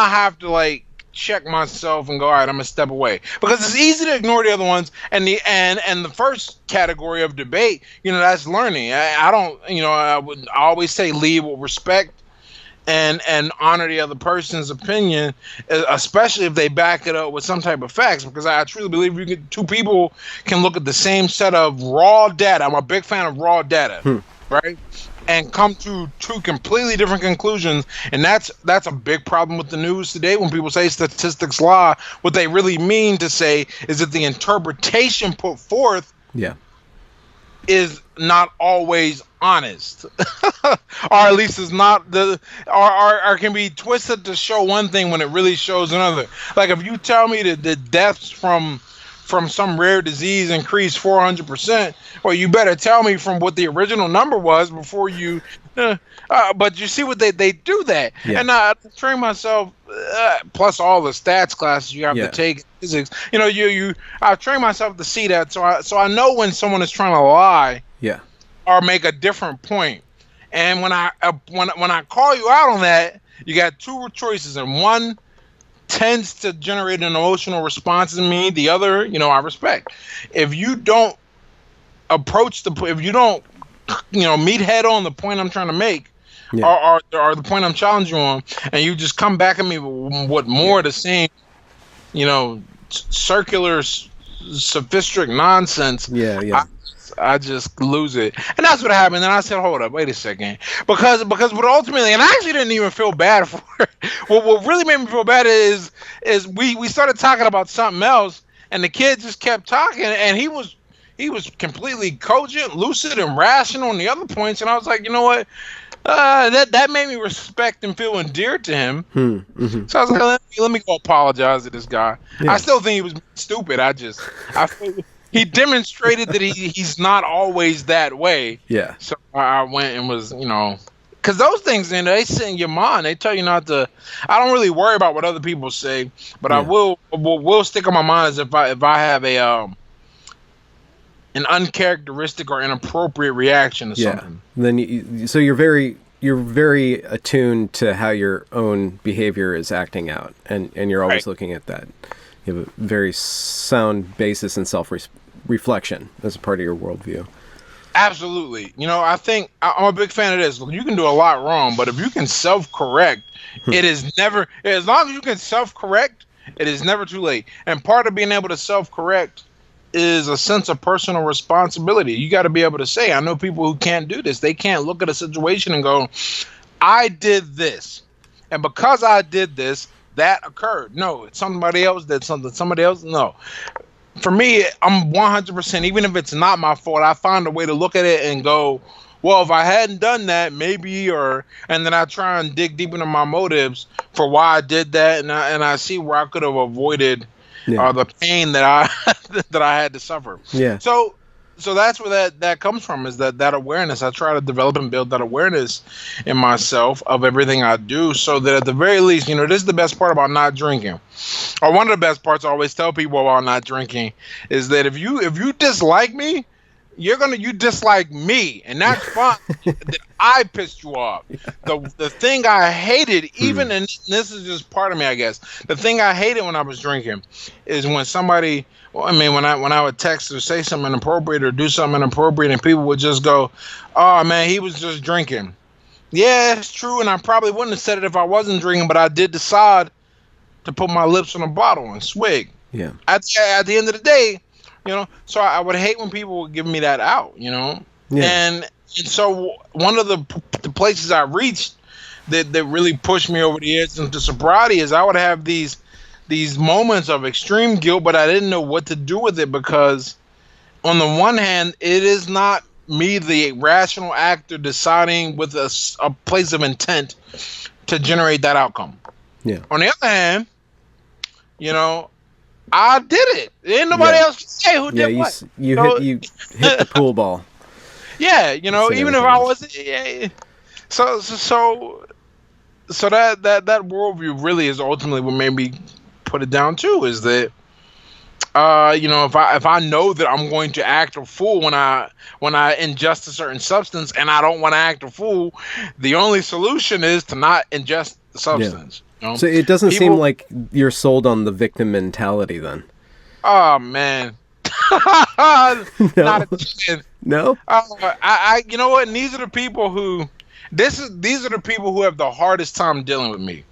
have to, like, check myself and go, all right, I'm gonna step away, because it's easy to ignore the other ones. And the first category of debate, that's learning. I would always say lead with respect and honor the other person's opinion, especially if they back it up with some type of facts, because I truly believe two people can look at the same set of raw data. I'm a big fan of raw data, right? And come to two completely different conclusions. And that's a big problem with the news today. When people say statistics lie, what they really mean to say is that the interpretation put forth is not always honest, or at least is not or can be twisted to show one thing when it really shows another. Like, if you tell me that the deaths from some rare disease increased 400%, well, you better tell me from what the original number was before you. But you see what they do that, and I train myself. Plus all the stats classes you have to take in physics. I train myself to see that, so I know when someone is trying to lie, or make a different point. And when I call you out on that, you got two choices, and one tends to generate an emotional response in me. The other, I respect. If you don't if you don't, meet head on the point I'm trying to make, or the point I'm challenging you on, and you just come back at me with more of the same, circular, sophisticated nonsense. I just lose it. And that's what happened. And I said, hold up, wait a second. Because what ultimately, and I actually didn't even feel bad for it. What really made me feel bad is we started talking about something else, and the kid just kept talking, and he was completely cogent, lucid, and rational on the other points. And I was like, you know what? That made me respect and feel endeared to him. So I was like, let me go apologize to this guy. I still think he was stupid. I feel he demonstrated that he's not always that way. So I went and was, because those things, they sit in your mind. They tell you not to. I don't really worry about what other people say, but I will stick on my mind as if I have an uncharacteristic or inappropriate reaction to something. Then so you're very attuned to how your own behavior is acting out, and you're always looking at that. You have a very sound basis in self-reflection as a part of your worldview. Absolutely. I think I'm a big fan of this. You can do a lot wrong, but if you can self-correct, it is never, as long as you can self-correct, it is never too late. And part of being able to self-correct is a sense of personal responsibility. You got to be able to say, I know people who can't do this. They can't look at a situation and go, I did this. And because I did this, that occurred. No, somebody else did something. Somebody else, no. For me, I'm 100%, even if it's not my fault, I find a way to look at it and go, well, if I hadn't done that, maybe, and then I try and dig deep into my motives for why I did that, and I see where I could have avoided the pain that I that I had to suffer. Yeah. So that's where that comes from, is that awareness. I try to develop and build that awareness in myself of everything I do, so that at the very least, this is the best part about not drinking. Or one of the best parts I always tell people about not drinking is that if you dislike me, you dislike me, and that's fine. That I pissed you off. The thing I hated, even and this is just part of me, I guess. The thing I hated when I was drinking is when somebody, when I would text or say something inappropriate or do something inappropriate, and people would just go, "Oh man, he was just drinking." Yeah, it's true, and I probably wouldn't have said it if I wasn't drinking, but I did decide to put my lips on a bottle and swig. Yeah. At the end of the day. So I would hate when people would give me that out, Yeah. And so one of the places I reached that really pushed me over the edge into sobriety is I would have these moments of extreme guilt, but I didn't know what to do with it, because on the one hand, it is not me, the rational actor, deciding with a place of intent to generate that outcome. Yeah. On the other hand, I did it. Ain't nobody else can say who did what. You hit the pool ball. Yeah, even if I wasn't. Yeah. So that worldview really is ultimately what made me put it down too. Is that if I know that I'm going to act a fool when I ingest a certain substance, and I don't want to act a fool, the only solution is to not ingest the substance. Yeah. So it doesn't seem like you're sold on the victim mentality then. Oh man. No. Not a chance. No? You know what? And these are the people who have the hardest time dealing with me.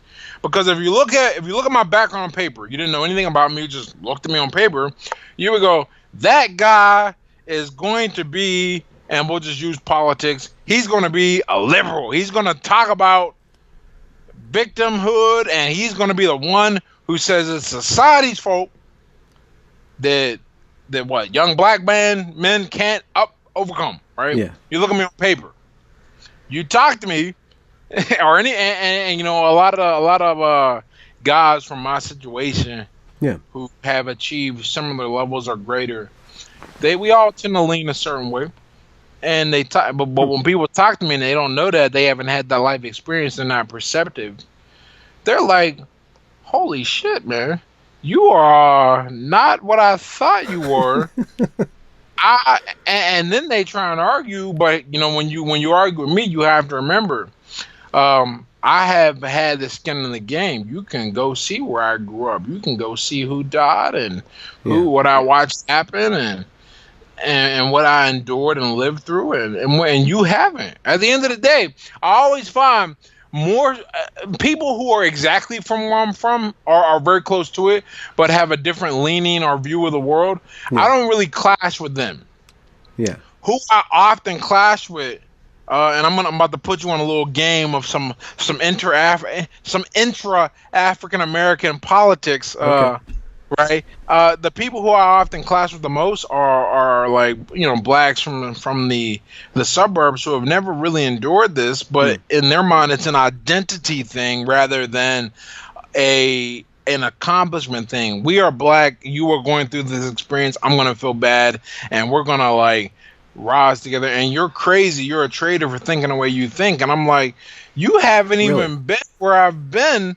Because if you look at my background on paper, you didn't know anything about me, just looked at me on paper, you would go, that guy is going to be, and we'll just use politics, he's going to be a liberal. He's going to talk about victimhood, and he's going to be the one who says it's society's fault that what young black men can't overcome, right? Yeah. You look at me on paper, you talk to me, or and a lot of guys from my situation, who have achieved similar levels or greater, we all tend to lean a certain way. And they talk, but when people talk to me and they don't know that, they haven't had that life experience, they're not perceptive. They're like, "Holy shit, man! You are not what I thought you were." And then they try and argue, but when you argue with me, you have to remember, I have had the skin in the game. You can go see where I grew up. You can go see who died and what I watched happen and what I endured and lived through, and you haven't. At the end of the day, I always find more people who are exactly from where I'm from are very close to it, but have a different leaning or view of the world. I don't really clash with them. Yeah. Who I often clash with, and I'm about to put you on a little game of some intra African American politics. Okay. Right. The people who I often clash with the most are like, blacks from the suburbs who have never really endured this, but in their mind it's an identity thing rather than an accomplishment thing. We are black. You are going through this experience. I'm gonna feel bad, and we're gonna like rise together. And you're crazy. You're a traitor for thinking the way you think. And I'm like, you haven't even been where I've been.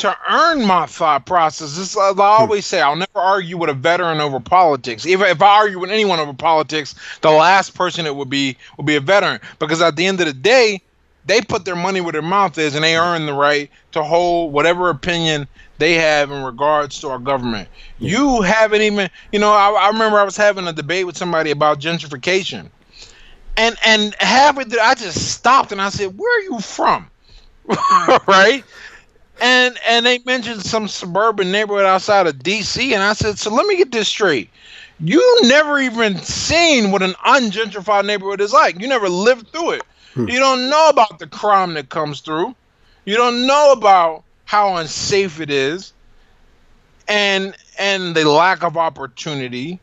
to earn my thought process. This, I always say, I'll never argue with a veteran over politics. If I argue with anyone over politics, the last person it would be a veteran, because at the end of the day, they put their money where their mouth is, and they earn the right to hold whatever opinion they have in regards to our government. You haven't even, I remember I was having a debate with somebody about gentrification, and halfway through, I just stopped and I said, "Where are you from?" Right? And they mentioned some suburban neighborhood outside of DC, and I said, "So let me get this straight. You never even seen what an ungentrified neighborhood is like. You never lived through it. You don't know about the crime that comes through. You don't know about how unsafe it is, and the lack of opportunity,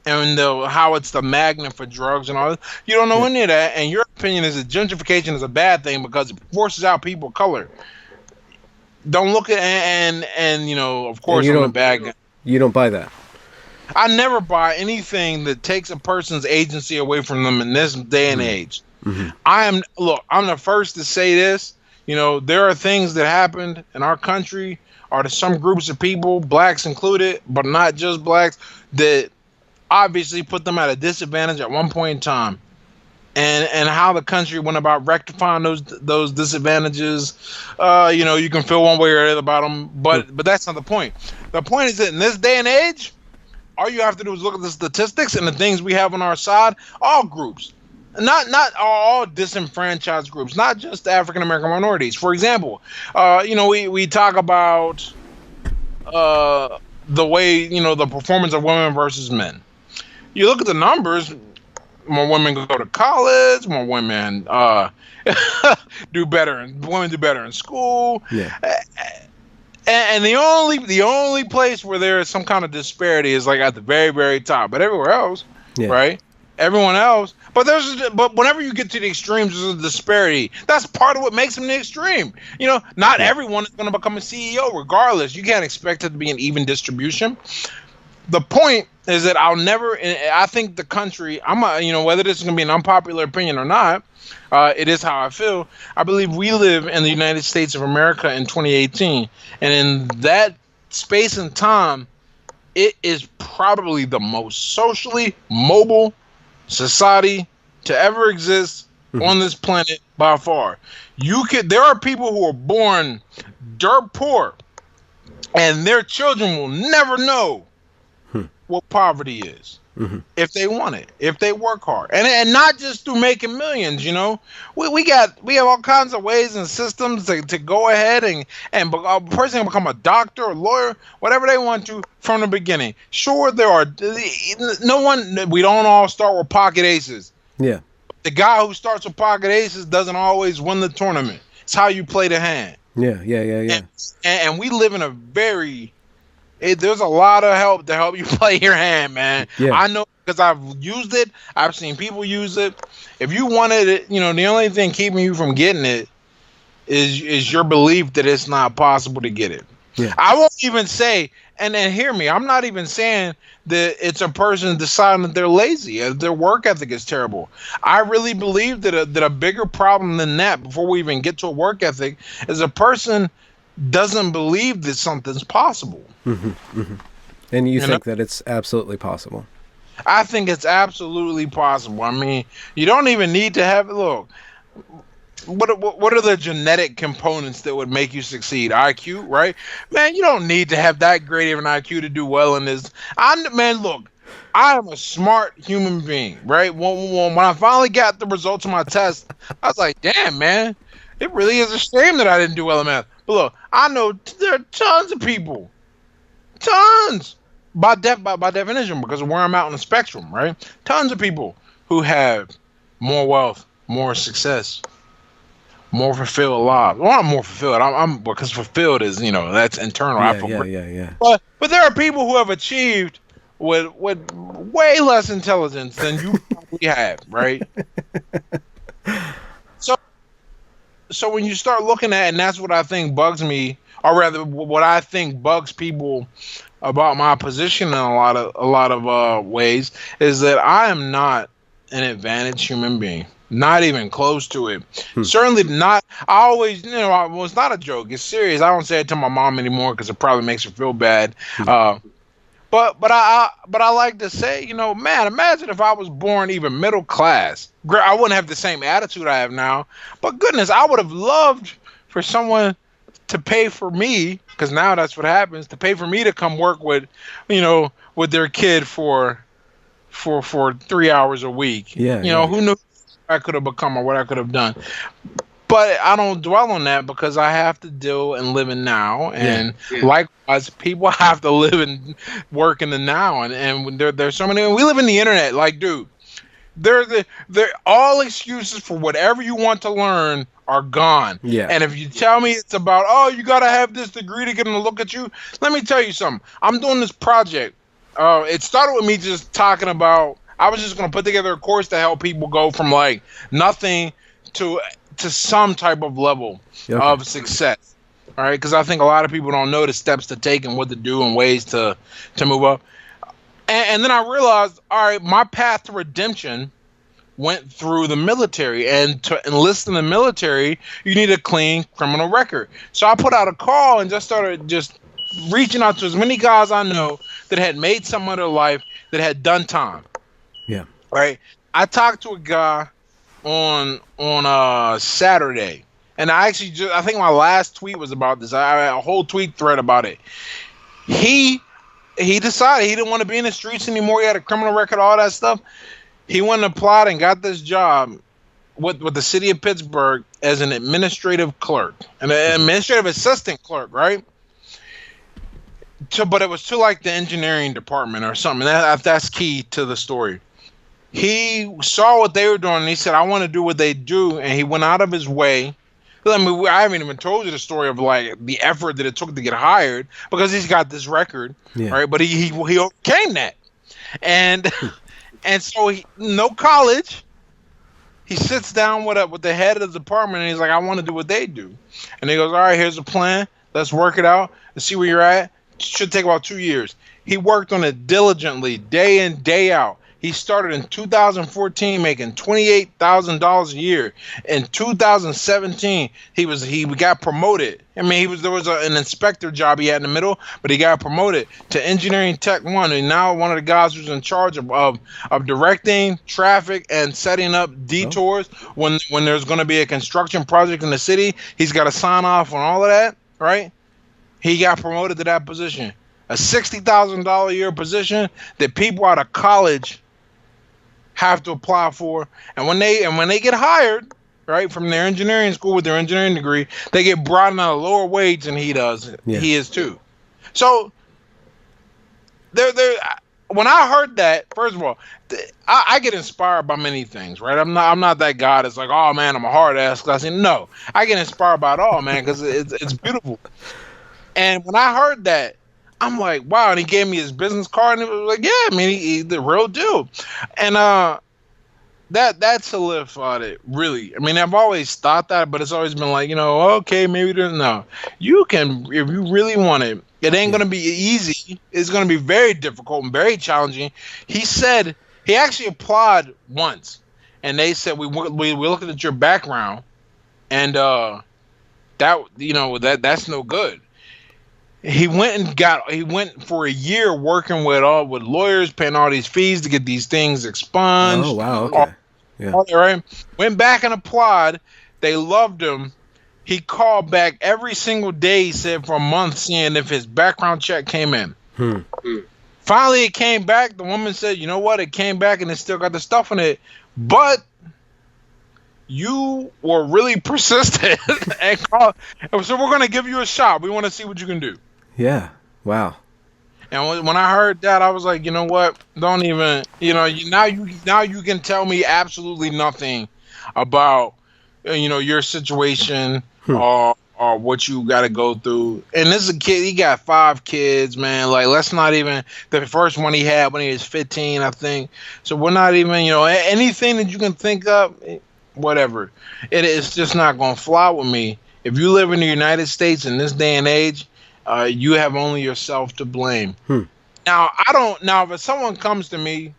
and how it's the magnet for drugs and all that. You don't know any of that, and your opinion is that gentrification is a bad thing because it forces out people of color. Don't look at and of course, I'm a bad guy. You don't buy that. I never buy anything that takes a person's agency away from them in this day and age. I'm the first to say this. There are things that happened in our country, or to some groups of people, blacks included, but not just blacks, that obviously put them at a disadvantage at one point in time. And how the country went about rectifying those disadvantages, you can feel one way or the other about them, but that's not the point. The point is that in this day and age, all you have to do is look at the statistics and the things we have on our side. All groups, not all disenfranchised groups, not just the African American minorities. For example, we talk about the way the performance of women versus men. You look at the numbers. More women go to college. More women do better, and women do better in school. Yeah. And the only place where there is some kind of disparity is like at the very, very top. But everywhere else, right? Everyone else. But whenever you get to the extremes, there's a disparity. That's part of what makes them the extreme. Not everyone is going to become a CEO, regardless. You can't expect it to be an even distribution. The point is that I think the country, whether this is going to be an unpopular opinion or not, it is how I feel. I believe we live in the United States of America in 2018. And in that space and time, it is probably the most socially mobile society to ever exist on this planet by far. There are people who are born dirt poor, and their children will never know what poverty is, if they want it, if they work hard, and not just through making millions. We have all kinds of ways and systems to go ahead and a person can become a doctor or lawyer, whatever they want to from the beginning. Sure, we don't all start with pocket aces. Yeah, the guy who starts with pocket aces doesn't always win the tournament. It's how you play the hand. Yeah. And we live in a very there's a lot of help to help you play your hand, man. Yeah. I know because I've used it. I've seen people use it. If you wanted it, the only thing keeping you from getting it is your belief that it's not possible to get it. Yeah. I won't even say, and hear me, I'm not even saying that it's a person deciding that they're lazy, their work ethic is terrible. I really believe that a bigger problem than that, before we even get to a work ethic, is a person doesn't believe that something's possible. And you think that it's absolutely possible? I think it's absolutely possible. I mean, you don't even need to have look. What are the genetic components that would make you succeed? IQ, right? Man, you don't need to have that great of an IQ to do well in this. Look, I am a smart human being, right? When I finally got the results of my test, I was like, damn, man, it really is a shame that I didn't do well in math. But look, I know there are tons of people, by definition, because of where I'm out on the spectrum, right? Tons of people who have more wealth, more success, more fulfilled lives. Well, I'm more fulfilled. I'm because fulfilled is that's internal. Yeah. But there are people who have achieved with way less intelligence than you probably have, right? So when you start looking at, and that's what I think bugs me, or rather, what I think bugs people about my position in a lot of ways, is that I am not an advantaged human being. Not even close to it. Certainly not. I always, well, it's not a joke. It's serious. I don't say it to my mom anymore because it probably makes her feel bad. But I like to say, man, imagine if I was born even middle class. I wouldn't have the same attitude I have now. But goodness, I would have loved for someone to pay for me, because now that's what happens, to pay for me to come work with their kid for 3 hours a week. Who knew I could have become or what I could have done. But I don't dwell on that because I have to deal and live in now, and likewise, people have to live and work in the now, and there's so many. And we live in the internet, like, dude. They're all excuses for whatever you want to learn are gone. Yeah. And if you tell me it's about, oh, you gotta have this degree to get them to look at you, let me tell you something. I'm doing this project. It started with me just talking about. I was just gonna put together a course to help people go from like nothing to some type of level of success. All right, because I think a lot of people don't know the steps to take and what to do and ways to move up. And then I realized, all right, my path to redemption went through the military, and to enlist in the military, you need a clean criminal record. So I put out a call and just started reaching out to as many guys I know that had made some of their life that had done time. Yeah. Right. I talked to a guy on Saturday, and I think my last tweet was about this. I had a whole tweet thread about it. He decided he didn't want to be in the streets anymore. He had a criminal record, all that stuff. He went and applied and got this job with the city of Pittsburgh as an administrative clerk, an administrative assistant clerk, right? But it was to like the engineering department or something. That's key to the story. He saw what they were doing, and he said, I want to do what they do, and he went out of his way. I mean, I haven't even told you the story of like the effort that it took to get hired, because he's got this record, right? But he overcame that, and so no college. He sits down with the head of the department, and he's like, I want to do what they do, and he goes, all right, here's a plan. Let's work it out and see where you're at. It should take about 2 years. He worked on it diligently, day in, day out. He started in 2014 making $28,000 a year. In 2017, he got promoted. I mean, there was an inspector job he had in the middle, but he got promoted to engineering tech 1, and now one of the guys who's in charge of directing traffic and setting up detours when there's going to be a construction project in the city. He's got to sign off on all of that, right? He got promoted to that position, a $60,000 a year position that people out of college have to apply for, and when they get hired, right, from their engineering school with their engineering degree, they get brought in at a lower wage than he does. Yeah. He is too. So when I heard that, first of all, I get inspired by many things, right? I'm not that guy that's like, oh man, I'm a hard ass. I said, no, I get inspired by it all, man, because it's beautiful. And when I heard that, I'm like, wow, and he gave me his business card, and it was like, yeah, I mean, he's the real deal. And that solidified it, really. I mean, I've always thought that, but it's always been like, okay, maybe no. You can, if you really want it, it ain't going to be easy. It's going to be very difficult and very challenging. He said, he actually applied once, and they said, we looked at your background, and that's no good. He went for a year working with lawyers, paying all these fees to get these things expunged. Oh wow, okay. All right. Went back and applied. They loved him. He called back every single day, he said, for a month, seeing if his background check came in. Finally it came back. The woman said, you know what, it came back and it still got the stuff in it. But you were really persistent and called, so we're gonna give you a shot. We want to see what you can do. Yeah. Wow. And when I heard that, I was like, you know what? Don't even, now you can tell me absolutely nothing about, your situation or what you got to go through. And this is a kid. He got 5 kids, man. Like, let's not even, the first one he had when he was 15, I think. So we're not even, anything that you can think of, whatever. It's just not going to fly with me. If you live in the United States in this day and age, you have only yourself to blame. Now, if someone comes to me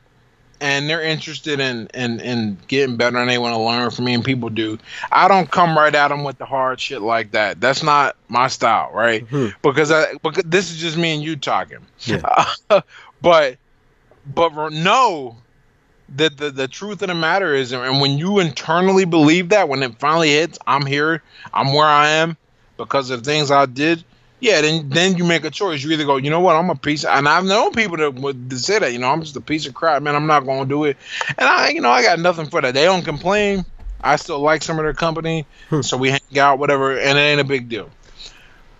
and they're interested in getting better and they want to learn from me, and people do, I don't come right at them with the hard shit like that. That's not my style, right? Hmm. Because this is just me and you talking. Yeah. But no, the truth of the matter is, and when you internally believe that, when it finally hits, I'm here, I'm where I am because of things I did. Yeah, then you make a choice. You either go, you know what, I'm a piece of, and I've known people that would say that, I'm just a piece of crap, man. I'm not going to do it. And I got nothing for that. They don't complain. I still like some of their company, so we hang out, whatever, and it ain't a big deal.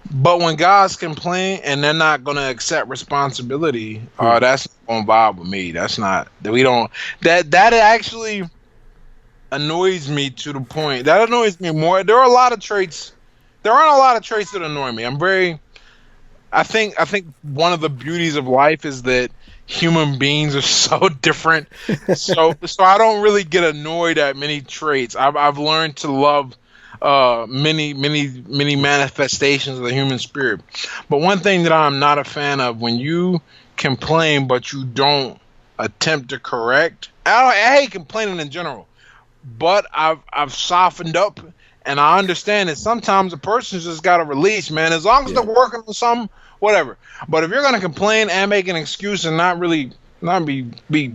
But when guys complain and they're not going to accept responsibility, that's not going to vibe with me. That's not that we don't. That actually annoys me to the point that annoys me more. There are a lot of traits. There aren't a lot of traits that annoy me. I think one of the beauties of life is that human beings are so different. So I don't really get annoyed at many traits. I've learned to love many manifestations of the human spirit. But one thing that I'm not a fan of, when you complain but you don't attempt to correct. I hate complaining in general, but I've softened up. And I understand that sometimes a person's just got to release, man. As long as they're working on something, whatever. But if you're going to complain and make an excuse and not be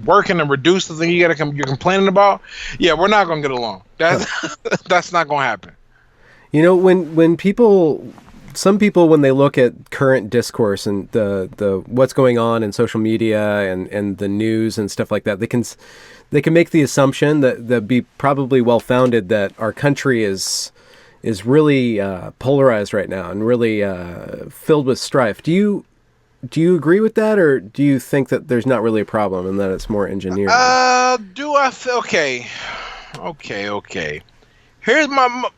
working to reduce the thing you're complaining about, yeah, we're not going to get along. That's not going to happen. When some people, when they look at current discourse and the what's going on in social media and the news and stuff like that, they can make the assumption that be probably well founded that our country is really polarized right now and really filled with strife. Do you agree with that, or do you think that there's not really a problem and that it's more engineered? Do I feel okay? Okay. Here's my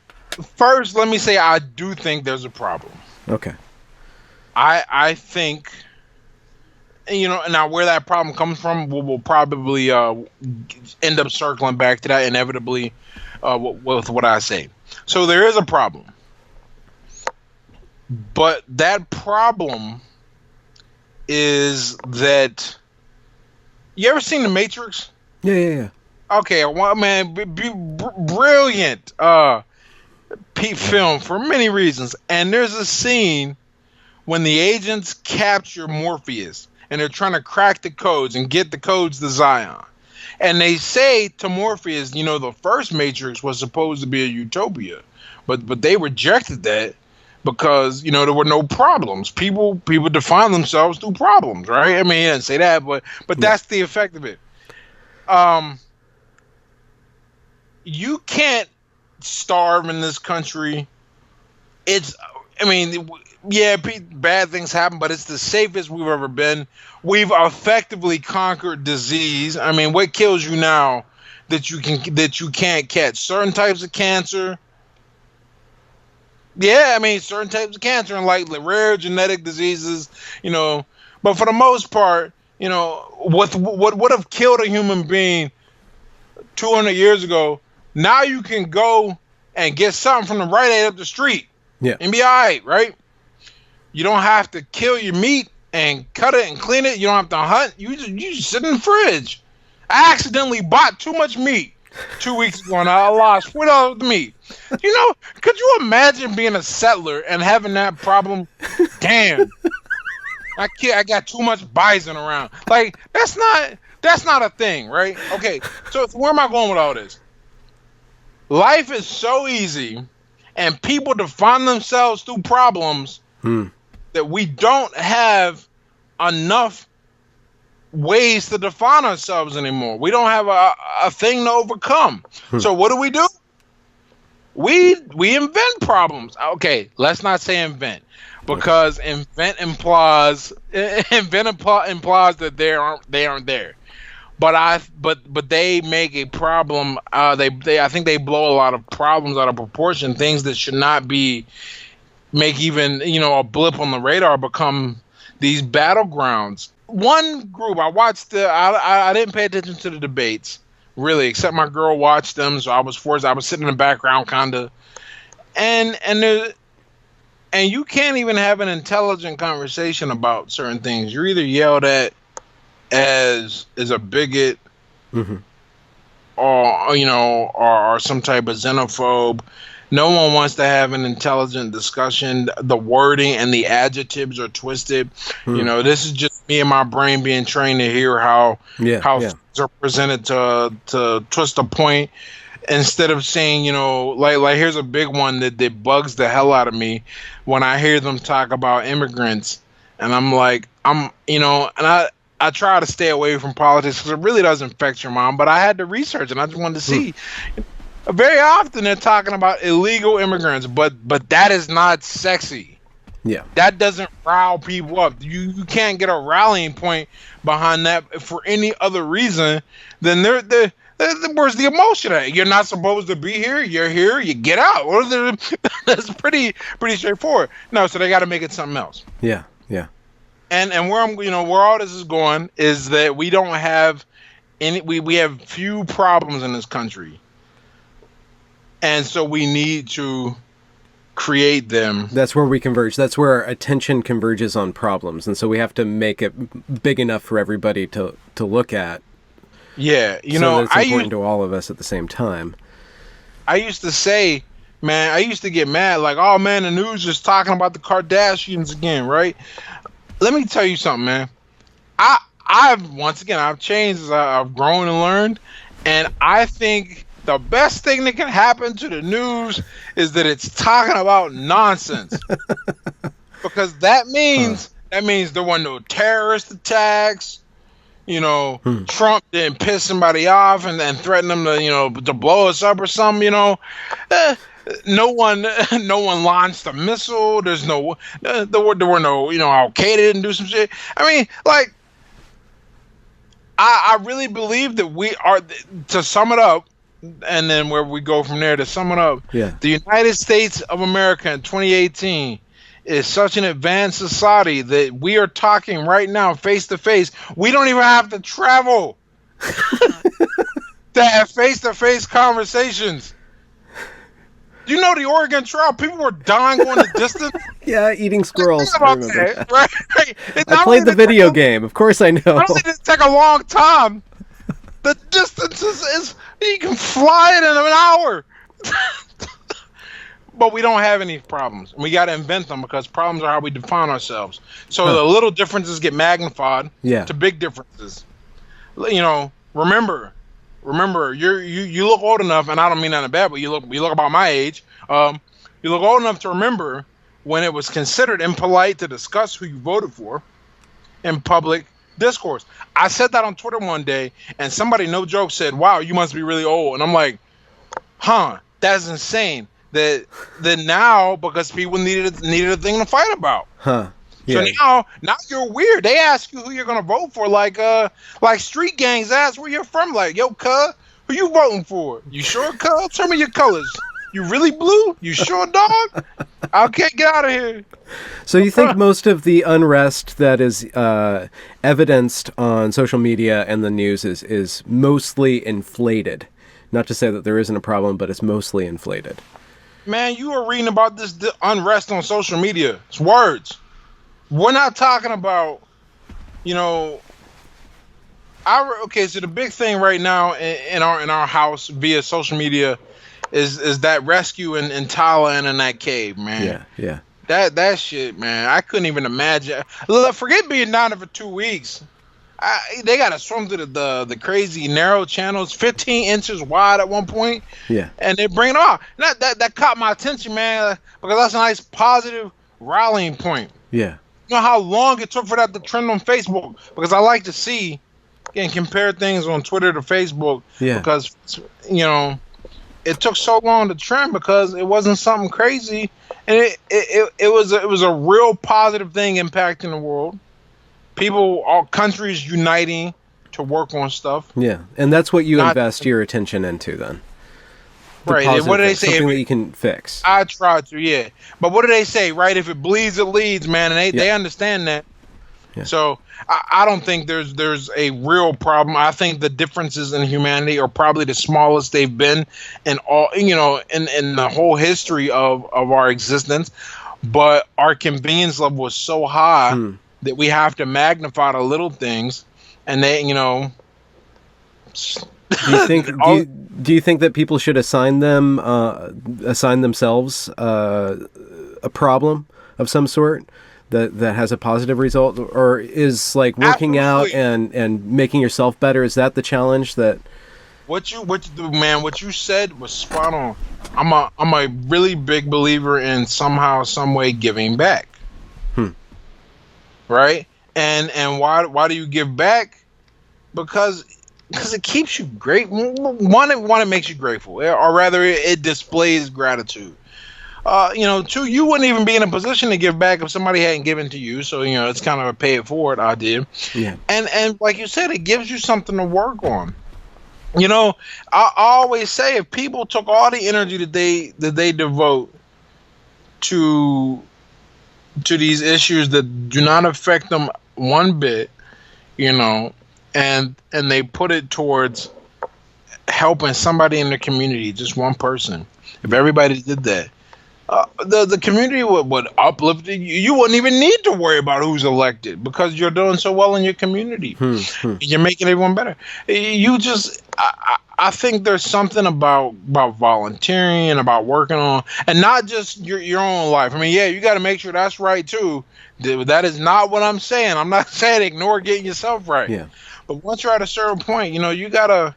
first. Let me say I do think there's a problem. Okay. I think. Now where that problem comes from, we'll probably end up circling back to that inevitably with what I say. So there is a problem. But that problem is that... You ever seen The Matrix? Yeah. Okay, well, man, brilliant film for many reasons. And there's a scene when the agents capture Morpheus, and they're trying to crack the codes and get the codes to Zion. And they say to Morpheus, the first Matrix was supposed to be a utopia, but they rejected that because, there were no problems. People define themselves through problems, right? I mean, he didn't say that, but that's the effect of it. You can't starve in this country. Yeah, bad things happen, but it's the safest we've ever been. We've effectively conquered disease. I mean, what kills you now that you can't catch? Certain types of cancer. Yeah, certain types of cancer and like rare genetic diseases, But for the most part, what would have killed a human being 200 years ago, now you can go and get something from the Rite Aid up the street. Yeah. And be all right? You don't have to kill your meat and cut it and clean it. You don't have to hunt. You just sit in the fridge. I accidentally bought too much meat 2 weeks ago and I lost $40 of the meat. Could you imagine being a settler and having that problem? Damn. I got too much bison around. Like, that's not a thing, right? Okay, so where am I going with all this? Life is so easy, and people define themselves through problems that we don't have enough ways to define ourselves anymore. We don't have a thing to overcome. So what do? We invent problems. Okay, let's not say invent, because invent implies that they aren't there. But they make a problem. I think they blow a lot of problems out of proportion. Things that should not make even a blip on the radar become these battlegrounds. One group I watched. I didn't pay attention to the debates really, except my girl watched them, so I was sitting in the background kind of, and you can't even have an intelligent conversation about certain things. You're either yelled at as a bigot, Mm-hmm. or some type of xenophobe. No one wants to have an intelligent discussion. The wording and the adjectives are twisted. This is just me and my brain being trained to hear how things are presented to twist a point, instead of saying, like here's a big one that bugs the hell out of me when I hear them talk about immigrants, and I'm like, and I try to stay away from politics because it really does affect your mom, but I had to research and I just wanted to see. Very often they're talking about illegal immigrants, but that is not sexy. Yeah. That doesn't rile people up. You can't get a rallying point behind that for any other reason than where's the emotion at? You're not supposed to be here. You're here. You get out. That's pretty straightforward. No, so they got to make it something else. Yeah. Yeah. And where where all this is going is that we don't have any. We have few problems in this country, and so we need to create them. That's where we converge. That's where our attention converges on problems, and so we have to make it big enough for everybody to look at. Yeah, it's important to all of us at the same time. I used to say, man, I used to get mad, like, oh man, the news is talking about the Kardashians again, right? Let me tell you something, man. I've changed as I've grown and learned, and I think the best thing that can happen to the news is that it's talking about nonsense, because that means there were no terrorist attacks. Trump didn't piss somebody off and threaten them to blow us up or something. No one launched a missile. There were no Al Qaeda didn't do some shit. I mean, like, I really believe that we are, to sum it up, and then where we go from there, to sum it up. Yeah. The United States of America in 2018 is such an advanced society that we are talking right now face to face. We don't even have to travel to have face to face conversations. Do you know the Oregon Trail? People were dying going the distance. Yeah, eating squirrels. About that, right? I played the video game. Of course I know. Not only did it take a long time, the distance is you can fly it in an hour. But we don't have any problems. We got to invent them, because problems are how we define ourselves. So the little differences get magnified to big differences. Remember, you look old enough, and I don't mean that in a bad way. You look about my age. You look old enough to remember when it was considered impolite to discuss who you voted for in public discourse. I said that on Twitter one day, and somebody, no joke, said, "Wow, you must be really old." And I'm like, that's insane. That now, because people needed a thing to fight about. Yeah. So now you're weird. They ask you who you're gonna vote for, like street gangs ask where you're from. Like, yo, cuz, who you voting for? You sure, cuz? Tell me your colors. You really blue? You sure, dog? Okay, get out of here. So you think most of the unrest that is evidenced on social media and the news is mostly inflated? Not to say that there isn't a problem, but it's mostly inflated. Man, you were reading about this unrest on social media. It's words. We're not talking about, so the big thing right now in our house via social media is that rescue in Thailand in that cave, man. Yeah. That shit, man. I couldn't even imagine. Look, forget being down there for 2 weeks. They got to swim through the crazy narrow channels, 15 inches wide at one point. Yeah. And they bring it on. That caught my attention, man, because that's a nice positive rallying point. Yeah. You know how long it took for that to trend on Facebook? Because I like to see and compare things on Twitter to Facebook. Yeah. Because, it took so long to trend because it wasn't something crazy. And it was a real positive thing impacting the world. People, all countries uniting to work on stuff. Yeah, and that's what you invest your attention into then. Right. What do they say? Something that you can fix. I try to, yeah. But what do they say, right? If it bleeds, it leads, man. And they understand that. Yeah. So I don't think there's a real problem. I think the differences in humanity are probably the smallest they've been in all, in the whole history of our existence. But our convenience level is so high that we have to magnify the little things, and they, Do you think that people should assign themselves a problem of some sort that has a positive result, or is like working out and making yourself better? Is that the challenge? That what you said was spot on. I'm a really big believer in somehow, some way giving back. Right? And why do you give back? Because it keeps you great. One, it makes you grateful, or rather, it displays gratitude. Two, you wouldn't even be in a position to give back if somebody hadn't given to you. So it's kind of a pay it forward idea. Yeah. And like you said, it gives you something to work on. I always say, if people took all the energy that they devote to these issues that do not affect them one bit, and they put it towards helping somebody in the community, just one person. If everybody did that, the community would uplift you. You wouldn't even need to worry about who's elected, because you're doing so well in your community. You're making everyone better. I think there's something about volunteering and about working on, and not just your own life. I mean, yeah, you got to make sure that's right too. That is not what I'm saying. I'm not saying ignore getting yourself right. Yeah. But once you're at a certain point, you gotta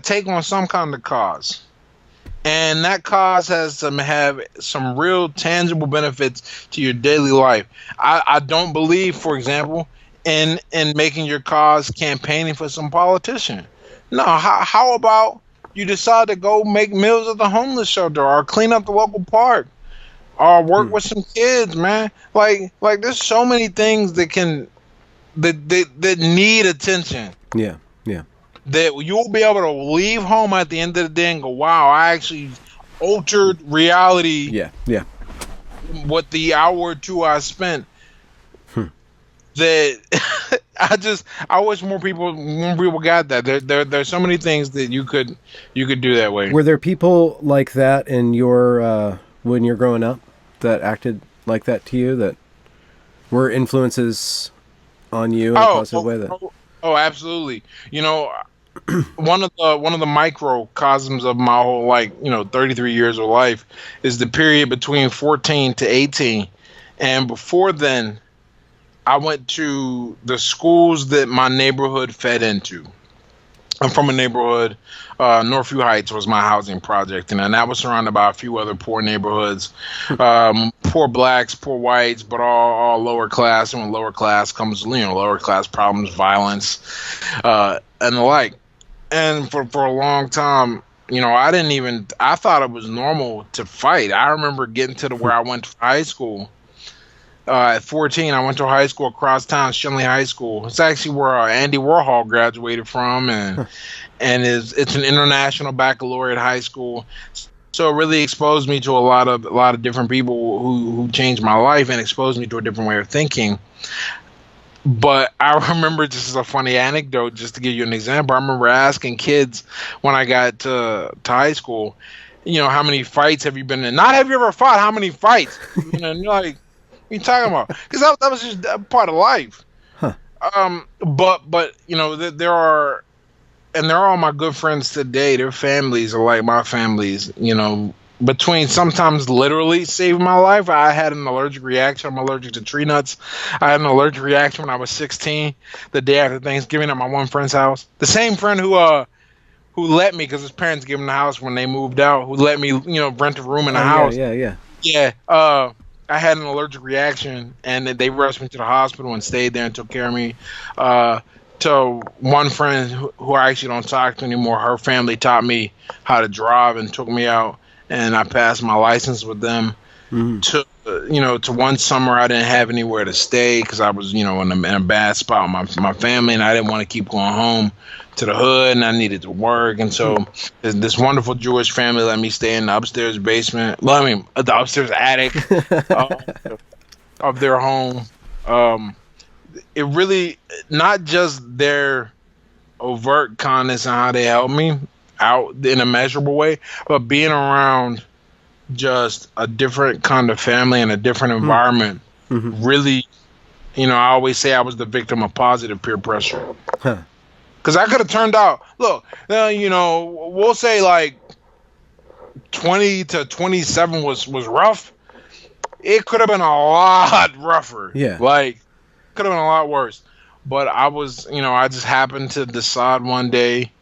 take on some kind of cause. And that cause has to have some real tangible benefits to your daily life. I don't believe, for example, in making your cause campaigning for some politician. No, how about you decide to go make meals at the homeless shelter, or clean up the local park, or work with some kids, man? Like there's so many things that need attention. Yeah. That you'll be able to leave home at the end of the day and go, wow, I actually altered reality. Yeah. What the hour or two I spent. That I wish more people got that. There's so many things that you could do that way. Were there people like that in your when you're growing up that acted like that to you, that were influences on you in a positive way? Oh, absolutely. One of the microcosms of my whole 33 years of life is the period between 14 to 18, and before then, I went to the schools that my neighborhood fed into. I'm from a neighborhood, Northview Heights was my housing project, and that was surrounded by a few other poor neighborhoods, poor blacks, poor whites, but all lower class. And with lower class comes, lower class problems, violence, and the like. And for a long time, I thought it was normal to fight. I remember getting to where I went to high school. At 14, I went to a high school across town, Shenley High School. It's actually where Andy Warhol graduated from, and it's an international baccalaureate high school. So it really exposed me to a lot of different people who changed my life and exposed me to a different way of thinking. But I remember, just as a funny anecdote, just to give you an example, I remember asking kids when I got to high school, how many fights have you been in? Not have you ever fought, how many fights? And you're like, what are you talking about? Because that was just a part of life. Huh. But there are, and they're all my good friends today. Their families are like my families. Between sometimes literally saving my life. I had an allergic reaction. I'm allergic to tree nuts. I had an allergic reaction when I was 16, the day after Thanksgiving at my one friend's house. The same friend who let me, because his parents gave him the house when they moved out, who let me rent a room in the house. Yeah. I had an allergic reaction, and they rushed me to the hospital and stayed there and took care of me. To one friend who I actually don't talk to anymore, her family taught me how to drive and took me out, and I passed my license with them. To one summer, I didn't have anywhere to stay because I was, in a bad spot with my family, and I didn't want to keep going home to the hood, and I needed to work. And so this wonderful Jewish family let me stay in the upstairs basement. Well, I mean, the upstairs attic of their home. It really, not just their overt kindness and how they helped me out in a measurable way, but being around just a different kind of family and a different environment really, I always say I was the victim of positive peer pressure. Because I could have turned out. Look, you know, we'll say like 20 to 27 was rough. It could have been a lot rougher. Yeah. Like, could have been a lot worse. But I was, you know, I just happened to decide one day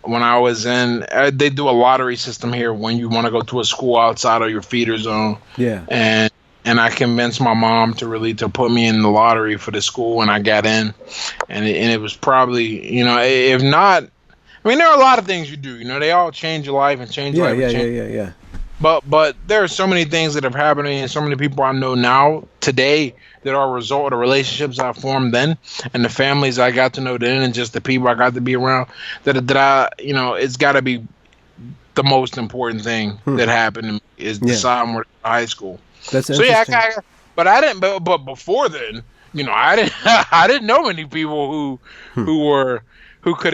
when I was in, they do a lottery system here when you want to go to a school outside of your feeder zone. Yeah. And I convinced my mom to put me in the lottery for the school, and I got in. And it was probably, you know, if not, I mean, there are a lot of things you do, you know, they all change your life and change your life. Yeah. But there are so many things that have happened, and so many people I know now today that are a result of the relationships I formed then, and the families I got to know then, and just the people I got to be around. That I, you know, it's got to be the most important thing that happened to me is deciding where to go to high school. That's interesting. But I didn't. But before then, you know, I didn't. I didn't know many people who could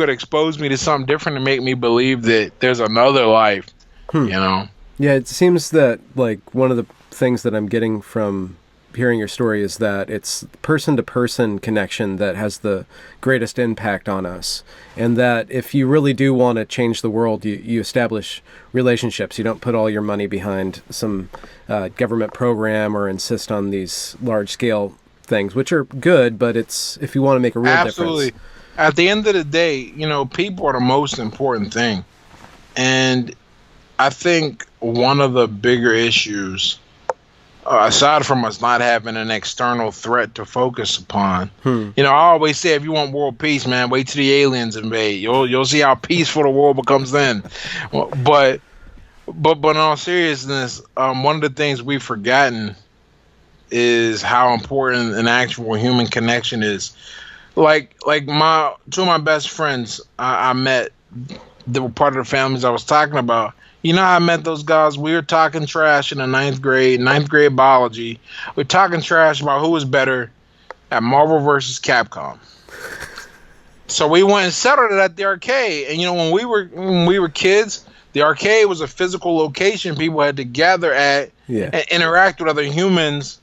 expose me to something different and make me believe that there's another life. You know. Yeah, it seems that like one of the things that I'm getting from hearing your story is that it's person-to-person connection that has the greatest impact on us, and that if you really do want to change the world, you establish relationships. You don't put all your money behind some government program or insist on these large-scale things, which are good, but it's if you want to make a real difference. At the end of the day, you know, people are the most important thing, and I think one of the bigger issues, aside from us not having an external threat to focus upon, you know, I always say if you want world peace, man, wait till the aliens invade. You'll see how peaceful the world becomes then. But in all seriousness, one of the things we've forgotten is how important an actual human connection is. Like two of my best friends I met that were part of the families I was talking about. You know how I met those guys? We were talking trash in the ninth grade biology. We're talking trash about who was better at Marvel versus Capcom. So we went and settled it at the arcade. And you know, when we were kids, the arcade was a physical location people had to gather at and interact with other humans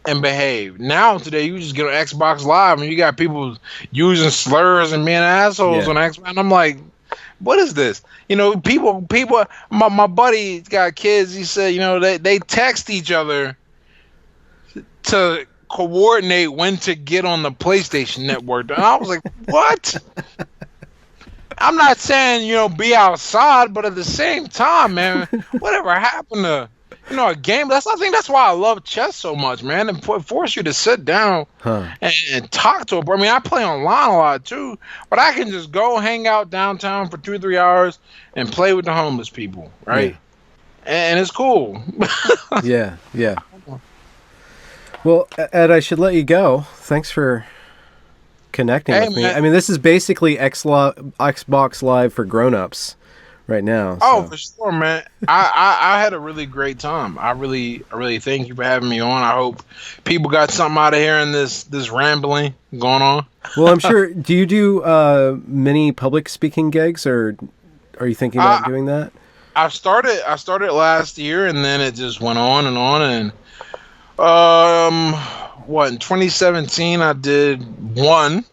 and behave. Now today you just get on Xbox Live and you got people using slurs and being assholes on Xbox. And I'm like, what is this? You know, people. My buddy's got kids. He said, you know, they text each other to coordinate when to get on the PlayStation Network. And I was like, what? I'm not saying, you know, be outside, but at the same time, man, whatever happened to, you know, a game? I think that's why I love chess so much, man. And force you to sit down and talk to a. I mean, I play online a lot too, but I can just go hang out downtown for 2 or 3 hours and play with the homeless people, right? Yeah. And it's cool. Yeah. Well, Ed, I should let you go. Thanks for connecting with me. I mean, this is basically Xbox Live for grown-ups right now. Oh, for sure, man. I had a really great time. I really thank you for having me on. I hope people got something out of hearing this rambling going on. Well, I'm sure. Do you do many public speaking gigs, or are you thinking about doing that? I started last year, and then it just went on and on. And in 2017 I did one,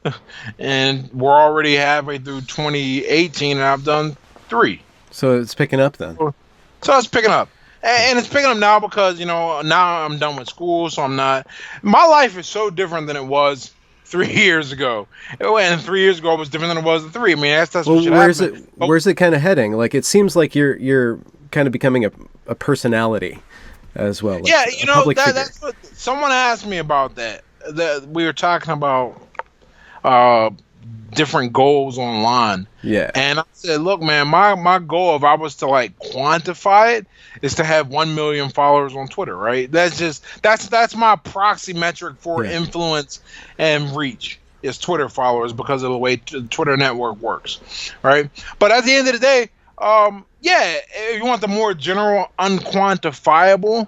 and we're already halfway through 2018, and I've done 3. So it's picking up then. So it's picking up. And it's picking up now because, you know, now I'm done with school, so I'm not. My life is so different than it was 3 years ago. And 3 years ago it was different than it was 3. I mean, that's what should happen. Where's it kind of heading? Like, it seems like you're kind of becoming a personality as well. Like, yeah, you know, that's what someone asked me about that. That we were talking about different goals online. Yeah. And I said, look, man, my goal, if I was to like quantify it, is to have 1 million followers on Twitter, right? That's my proxy metric for influence and reach is Twitter followers because of the way Twitter network works, right? But at the end of the day, if you want the more general, unquantifiable,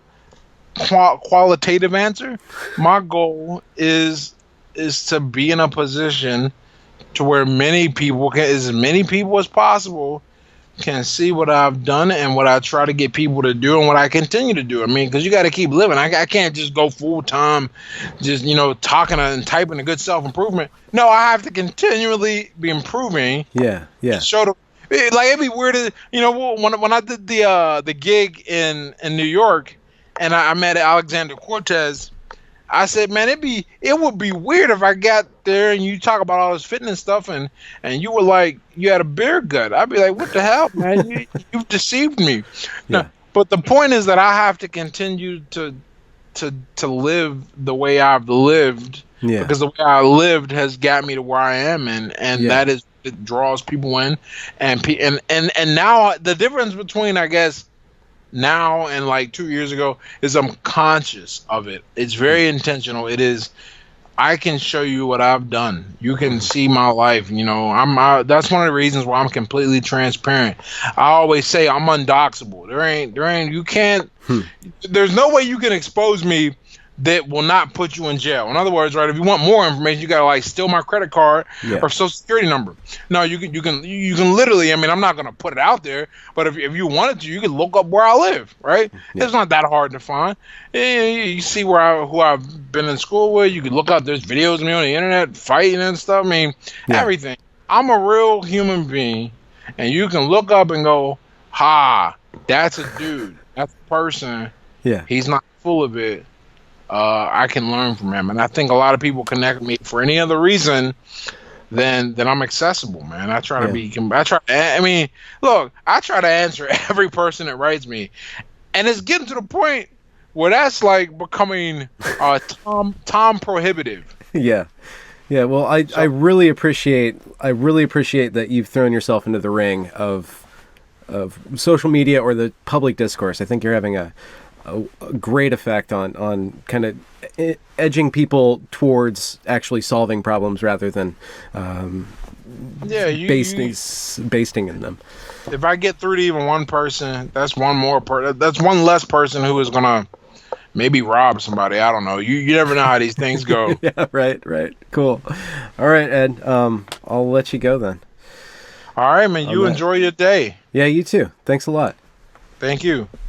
qualitative answer, my goal is to be in a position to where as many people as possible can see what I've done and what I try to get people to do and what I continue to do. I mean, because you got to keep living. I can't just go full time, just talking and typing a good self improvement. No, I have to continually be improving. Yeah. Show the like it'd be weird, when I did the gig in New York, and I met Alexander Cortez. I said, man, it would be weird if I got there and you talk about all this fitness stuff and you were like, you had a beer gut. I'd be like, what the hell, man? You've deceived me. Yeah. No, but the point is that I have to continue to live the way I've lived, because the way I lived has got me to where I am, and that is, it draws people in, and now the difference between, I guess, now and like 2 years ago is I'm conscious of it. It's very intentional. It is, I can show you what I've done. You can see my life. That's one of the reasons why I'm completely transparent. I always say I'm undoxable. You can't, there's no way you can expose me that will not put you in jail. In other words, right, if you want more information, you gotta like steal my credit card or social security number. No, you can literally, I mean, I'm not gonna put it out there, but if you wanted to, you can look up where I live, right? It's not that hard to find. You see who I've been in school with. You can look up, there's videos of me on the internet fighting and stuff. I mean, everything. I'm a real human being, and you can look up and go, that's a dude, that's a person. Yeah. He's not full of it. I can learn from him, and I think a lot of people connect with me for any other reason than I'm accessible, man. I try to be. I mean, look, I try to answer every person that writes me, and it's getting to the point where that's like becoming Tom prohibitive. Yeah. Well, I really appreciate that you've thrown yourself into the ring of social media or the public discourse. I think you're having a great effect on kind of edging people towards actually solving problems rather than basting in them. If I get through to even one person, that's one less person who is gonna maybe rob somebody. I don't know. You never know how these things go. Yeah, right. Cool. All right, Ed. I'll let you go then. All right, man. You enjoy your day. Yeah, you too. Thanks a lot. Thank you.